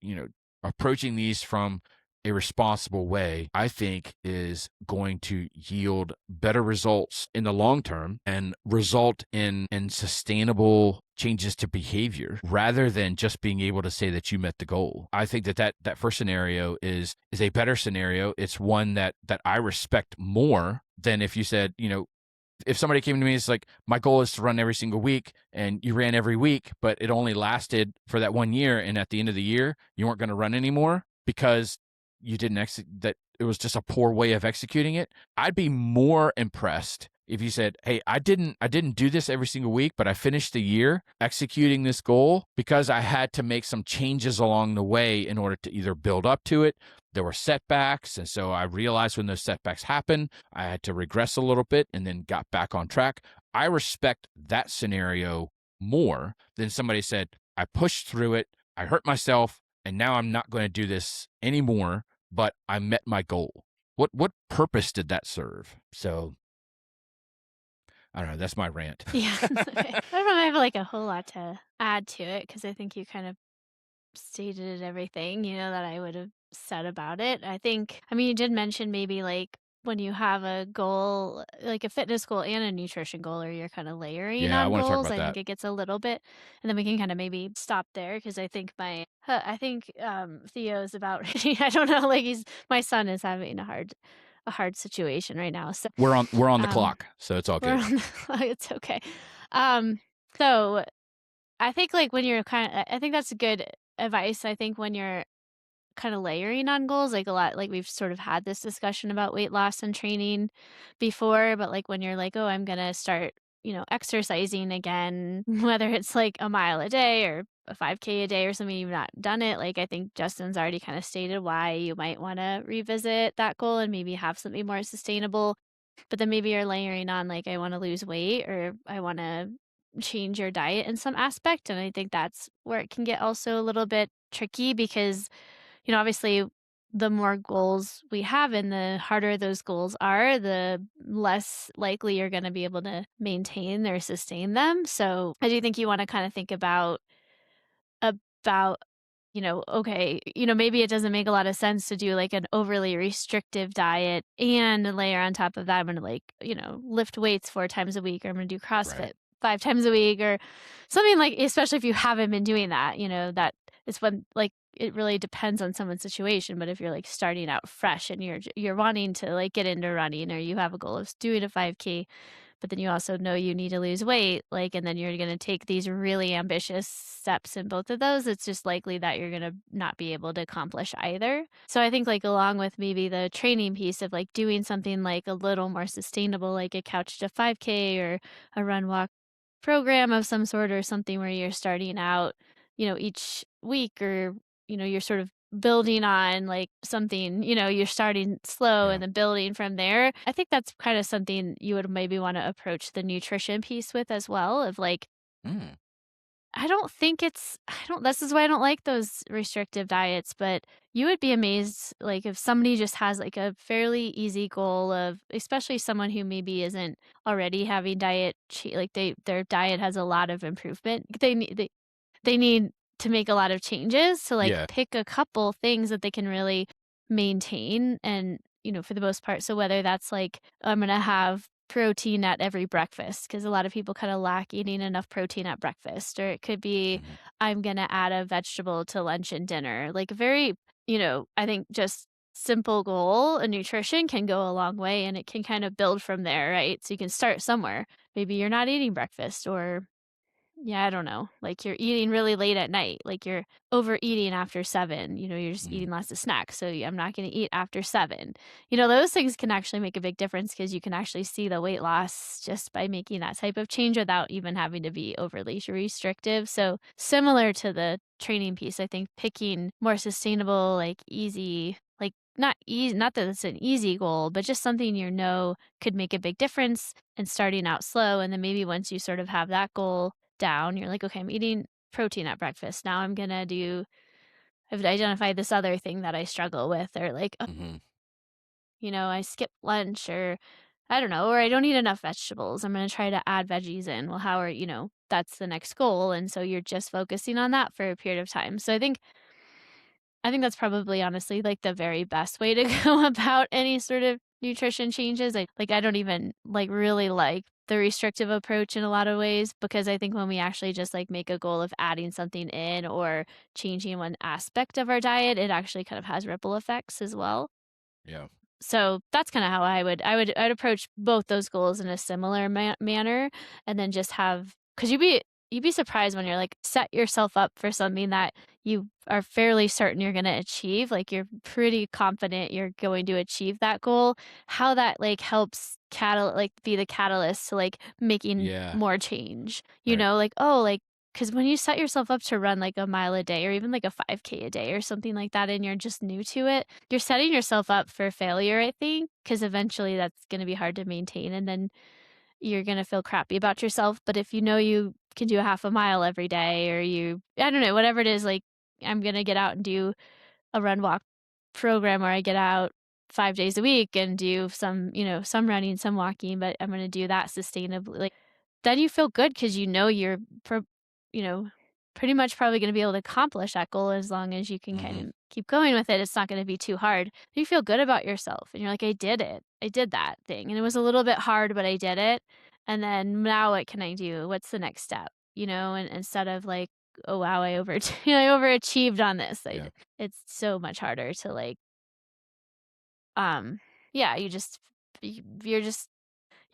approaching these from a responsible way, I think, is going to yield better results in the long term and result in sustainable changes to behavior rather than just being able to say that you met the goal. I think that first scenario is a better scenario. It's one that I respect more than if you said, if somebody came to me, it's like, my goal is to run every single week, and you ran every week, but it only lasted for that 1 year. And at the end of the year, you weren't going to run anymore because you didn't that it was just a poor way of executing it. I'd be more impressed if you said, hey, I didn't do this every single week, but I finished the year executing this goal because I had to make some changes along the way in order to either build up to it. There were setbacks, and so I realized when those setbacks happened, I had to regress a little bit and then got back on track. I respect that scenario more than somebody said, I pushed through it, I hurt myself, and now I'm not going to do this anymore, but I met my goal. What purpose did that serve? So I don't know. That's my rant. Yeah. Okay. I don't know if I have, like, a whole lot to add to it because I think you kind of stated everything, that I would have said about it. I mean, you did mention maybe like when you have a goal, like a fitness goal and a nutrition goal, or you're kind of layering Yeah, I on want to talk goals. about I think that. it gets a little bit, and then we can kind of maybe stop there because I think Theo's about ready. I don't know, like my son is having a hard situation right now. So We're on the um, clock, so it's all we're good. on. It's okay. Um, so I think like when you're I think that's good advice. I think when you're kind of layering on goals, like a lot, like we've sort of had this discussion about weight loss and training before, but like when you're like, oh, I'm gonna start, exercising again, whether it's like a mile a day or a 5K a day or something, you've not done it. Like I think Justin's already kind of stated why you might want to revisit that goal and maybe have something more sustainable. But then maybe you're layering on like I want to lose weight or I want to change your diet in some aspect. And I think that's where it can get also a little bit tricky because obviously, the more goals we have and the harder those goals are, the less likely you're going to be able to maintain or sustain them. So I do think you want to kind of think about okay, maybe it doesn't make a lot of sense to do like an overly restrictive diet and layer on top of that, I'm gonna like, lift weights 4 times a week, or I'm gonna do CrossFit Right. 5 times a week, or something like, especially if you haven't been doing that, that is when like it really depends on someone's situation. But if you're like starting out fresh and you're wanting to like get into running, or you have a goal of doing a 5K, but then you also know you need to lose weight, like, and then you're gonna take these really ambitious steps in both of those, it's just likely that you're gonna not be able to accomplish either. So I think, like, along with maybe the training piece of, like, doing something, like, a little more sustainable, like a couch to 5K or a run walk program of some sort, or something where you're starting out, each week, or, you're sort of building on like something, you're starting slow Yeah. and then building from there. I think that's kind of something you would maybe want to approach the nutrition piece with as well, of like, Mm. I don't think it's I don't this is why I don't like those restrictive diets, but you would be amazed, like, if somebody just has, like, a fairly easy goal of especially someone who maybe isn't already having like, their diet has a lot of improvement. They need to make a lot of changes to, like, Yeah. pick a couple things that they can really maintain and, for the most part. So whether that's, like, I'm gonna have protein at every breakfast because a lot of people kinda lack eating enough protein at breakfast, or it could be Mhm. I'm gonna add a vegetable to lunch and dinner. Like, very, I think just simple goal and nutrition can go a long way, and it can kind of build from there, right? So you can start somewhere. Maybe you're not eating breakfast or yeah, I don't know. Like you're eating really late at night, like you're overeating after 7, you're just Mhm. eating lots of snacks. So I'm not going to eat after 7. Those things can actually make a big difference because you can actually see the weight loss just by making that type of change without even having to be overly restrictive. So similar to the training piece, I think picking more sustainable, like easy, like not easy, not that it's an easy goal, but just something could make a big difference and starting out slow. And then maybe once you sort of have that goal down, you're like, "Okay, I'm eating protein at breakfast. Now I've identified this other thing that I struggle with," or like, "Oh, Mhm. I skip lunch," or I don't know, or I don't eat enough vegetables. I'm gonna try to add veggies in. Well, that's the next goal. And so you're just focusing on that for a period of time. So I think that's probably honestly like the very best way to go about any sort of nutrition changes. I don't even like really like the restrictive approach in a lot of ways because I think when we actually just like make a goal of adding something in or changing one aspect of our diet, it actually kind of has ripple effects as well. Yeah. So that's kinda how I'd approach both those goals in a similar manner, and then just have because you'd be surprised when you're, like, set yourself up for something that you are fairly certain you're gonna achieve, like, you're pretty confident you're going to achieve that goal, how that, like, helps be the catalyst to, like, making Yeah. more change, Right. like, oh, like because when you set yourself up to run, like, a mile a day or even, like, a 5K a day or something like that, and you're just new to it, you're setting yourself up for failure, I think, because eventually that's gonna be hard to maintain, and then you're gonna feel crappy about yourself, but if you know you can do a half a mile every day or I don't know, whatever it is, like, I'm gonna get out and do a run walk program where I get out 5 days a week and do some running, some walking, but I'm gonna do that sustainably, like, then you feel good because you're you know, pretty much probably gonna be able to accomplish that goal as long as you can kind Mhm. of keep going with it. It's not gonna be too hard. You feel good about yourself and you're like, "I did it. I did that thing, and it was a little bit hard, but I did it, and then now what can I do? What's the next step?" And instead of like, "Oh, wow, I overachieved on this." Yeah. It's so much harder to like, um, yeah, you're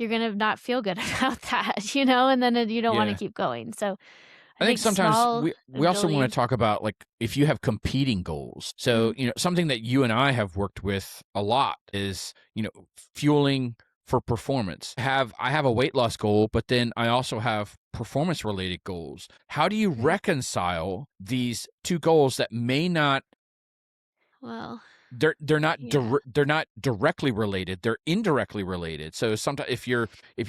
gonna not feel good about that, and then you don't wanna Yeah. keep going. So, I I think think sometimes small we and also wanna building. talk about, like, if you have competing goals. So, Mm, something that you and I have worked with a lot is, fueling for performance. I have a weight loss goal, but then I also have performance related goals. How do you right. reconcile these 2 goals that may not Well, yeah. they're not directly related, they're indirectly related. So sometimes if you're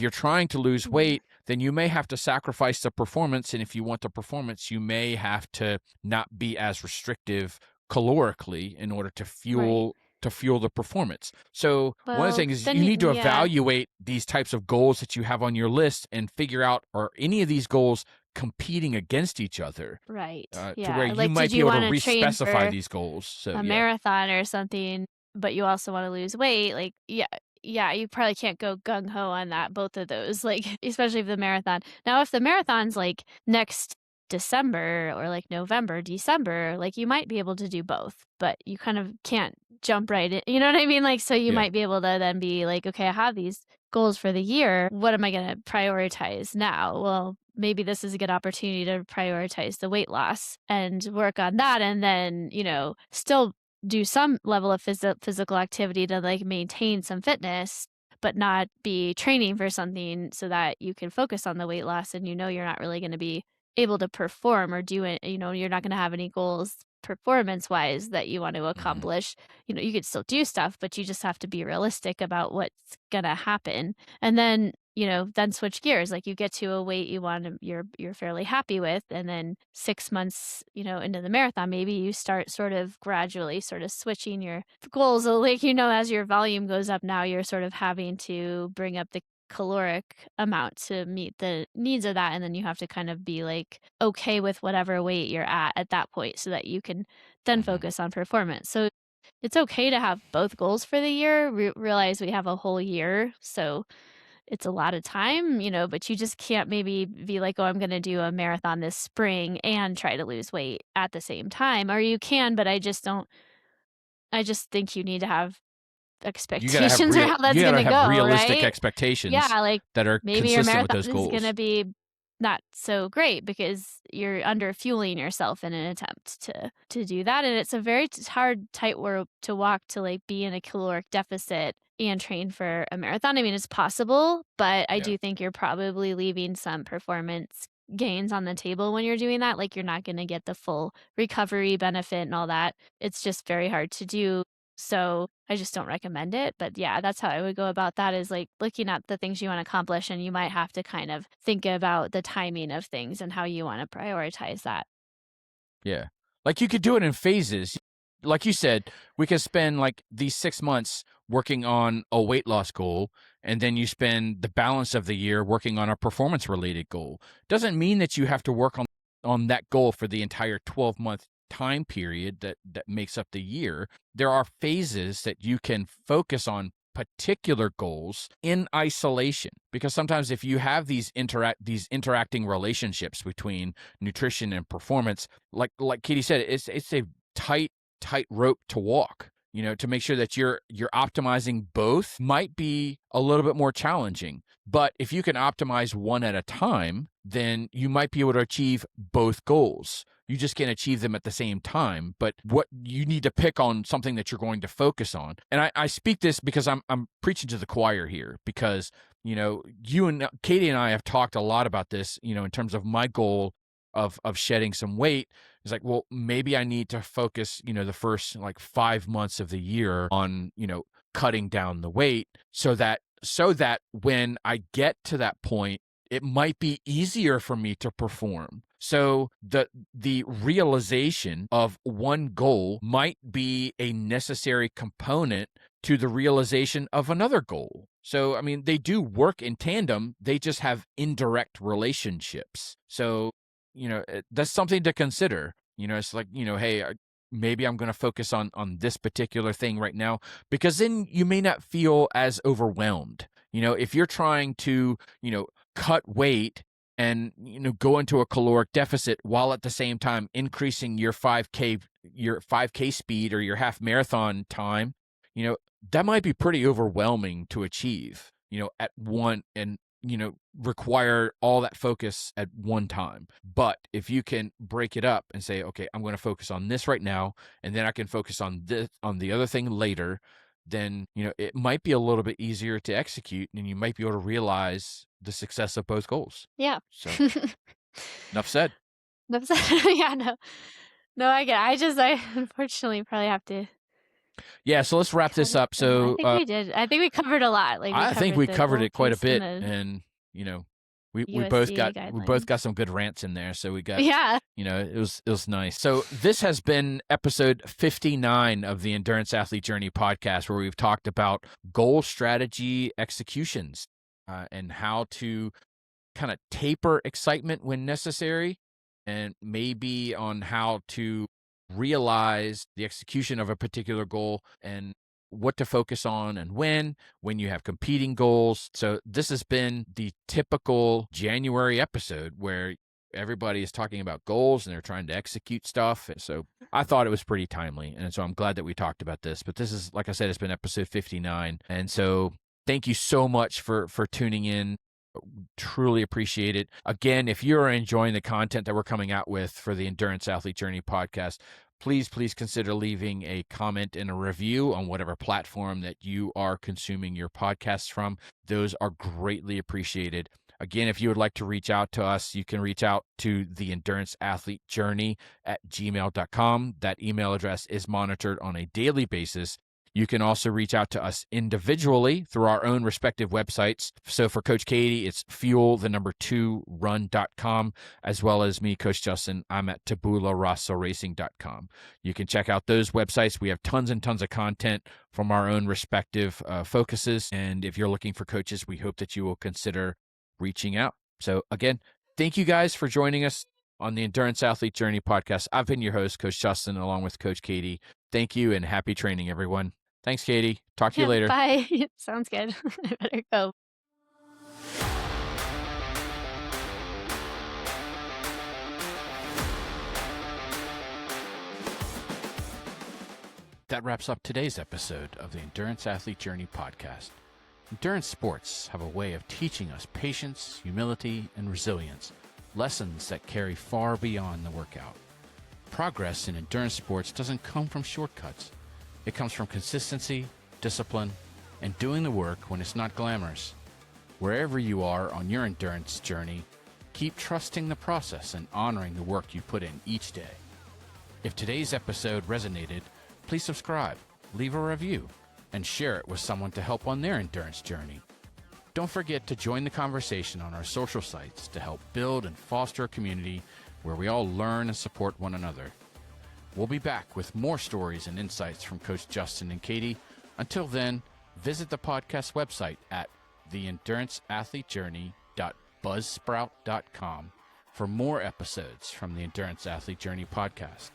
trying to lose Yeah. weight, then you may have to sacrifice the performance, and if you want the performance, you may have to not be as restrictive calorically in order Right. to fuel the performance. So one of the Well, things is then you need to yeah. evaluate these types of goals that you have on your list and figure out, are any of these goals competing against each other, Right. to where Yeah. you Like, might did be you able to wanna train re-specify for these goals. So a yeah. marathon or something, but you also wanna lose weight? Like, yeah, you probably can't go gung ho on that, both of those, like, especially if the marathon. Now, if the marathon's, like, next December or, like, November, December, like, you might be able to do both, but you kind of can't jump right in, you know what I mean? Like, so you Yeah. might be able to then be like, "Okay, I have these goals for the year. What am I gonna prioritize now?" Well, maybe this is a good opportunity to prioritize the weight loss and work on that, and then, still do some level of physical activity to, like, maintain some fitness, but not be training for something so that you can focus on the weight loss and you're not really gonna be able to perform or do it, you're not gonna have any goals performance wise that you want to Mhm. accomplish. You could still do stuff, but you just have to be realistic about what's going to happen. And then, then switch gears. Like you get to a weight you're fairly happy with, and then 6 months, into the marathon, maybe you start sort of gradually sort of switching your goals. So like, as your volume goes up, now you're sort of having to bring up the caloric amount to meet the needs of that, and then you have to kind of be like okay with whatever weight you're at that point so that you can then Mhm. focus on performance. So it's okay to have both goals for the year. Realize we have a whole year, so it's a lot of time, but you just can't maybe be like, oh, I'm going to do a marathon this spring and try to lose weight at the same time. Or you can, but I just think you need to have expectations or how that's You gotta gonna have go, realistic right? expectations Yeah, like, that are maybe your consistent with marathon those is gonna goals. be not so great because you're under fueling yourself in an attempt to do that, and it's a very hard tightrope to walk to, like, be in a caloric deficit and train for a marathon. I mean, it's possible, but I Yeah. do think you're probably leaving some performance gains on the table when you're doing that, like, you're not gonna get the full recovery benefit and all that. It's just very hard to do, so I just don't recommend it. But yeah, that's how I would go about that, is like looking at the things you want to accomplish, and you might have to kind of think about the timing of things and how you want to prioritize that. Yeah. Like you could do it in phases. Like you said, we could spend like these 6 months working on a weight loss goal, and then you spend the balance of the year working on a performance related goal. Doesn't mean that you have to work on that goal for the entire 12-month time period that makes up the year. There are phases that you can focus on particular goals in isolation, because sometimes if you have these interacting relationships between nutrition and performance, like Katie said, it's a tight rope to walk. To make sure that you're optimizing both might be a little bit more challenging. But if you can optimize one at a time, then you might be able to achieve both goals. You just can't achieve them at the same time. But what you need to pick on something that you're going to focus on. And I speak this because I'm preaching to the choir here, because you and Katie and I have talked a lot about this, in terms of my goal of shedding some weight. It's like, well, maybe I need to focus, the first like 5 months of the year on, cutting down the weight, so that when I get to that point, it might be easier for me to perform. So the realization of one goal might be a necessary component to the realization of another goal. So, I mean, they do work in tandem, they just have indirect relationships. So, that's something to consider. It's like, hey, maybe I'm going to focus on this particular thing right now, because then you may not feel as overwhelmed. If you're trying to, cut weight and, go into a caloric deficit while at the same time increasing your 5K speed or your half marathon time, you know, that might be pretty overwhelming to achieve, at one, and, require all that focus at one time. But if you can break it up and say, okay, I'm going to focus on this right now, and then I can focus on this, on the other thing later, then, it might be a little bit easier to execute, and you might be able to realize the success of both goals. Yeah. So, enough said. That's yeah, no. No, I get it. I unfortunately probably have to Yeah, so let's wrap cut this it up. down. I So, think we did. I think we covered a lot. Like, we I think covered we the covered goal it quite a piece and bit, the and we both USDA got guidelines. some good rants in there. So we got, Yeah. it was nice. So this has been episode 59 of the Endurance Athlete Journey podcast, where we've talked about goal strategy executions, and how to kind of taper excitement when necessary, and maybe on how to realize the execution of a particular goal, and what to focus on and when you have competing goals. So this has been the typical January episode where everybody is talking about goals and they're trying to execute stuff. And so I thought it was pretty timely. And so I'm glad that we talked about this. But this is, like I said, it's been episode 59. And so thank you so much for tuning in. Truly appreciate it. Again, if you're enjoying the content that we're coming out with for the Endurance Athlete Journey podcast, please consider leaving a comment and a review on whatever platform that you are consuming your podcasts from. Those are greatly appreciated. Again, if you would like to reach out to us, you can reach out to the Endurance Athlete Journey at gmail.com. That email address is monitored on a daily basis. You can also reach out to us individually through our own respective websites. So for Coach Katie, it's fuel2run.com, as well as me, Coach Justin. I'm at tabularossoracing.com. You can check out those websites. We have tons and tons of content from our own respective focuses. And if you're looking for coaches, we hope that you will consider reaching out. So again, thank you guys for joining us on the Endurance Athlete Journey podcast. I've been your host, Coach Justin, along with Coach Katie. Thank you and happy training, everyone. Thanks, Katie. Talk to you later. Bye. Sounds good. I better go. That wraps up today's episode of the Endurance Athlete Journey podcast. Endurance sports have a way of teaching us patience, humility, and resilience, lessons that carry far beyond the workout. Progress in endurance sports doesn't come from shortcuts. It comes from consistency, discipline, and doing the work when it's not glamorous. Wherever you are on your endurance journey, keep trusting the process and honoring the work you put in each day. If today's episode resonated, please subscribe, leave a review, and share it with someone to help on their endurance journey. Don't forget to join the conversation on our social sites to help build and foster a community where we all learn and support one another. We'll be back with more stories and insights from Coach Justin and Katie. Until then, visit the podcast website at theenduranceathletejourney.buzzsprout.com for more episodes from the Endurance Athlete Journey podcast.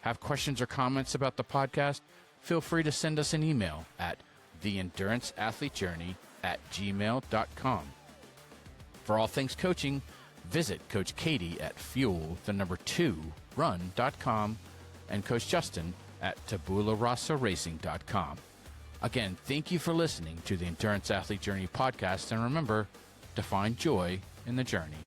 Have questions or comments about the podcast? Feel free to send us an email at theenduranceathletejourney@gmail.com. For all things coaching, visit Coach Katie at fuel2run.com and Coach Justin at tabularossoracing.com. Again, thank you for listening to the Endurance Athlete Journey podcast, and remember to find joy in the journey.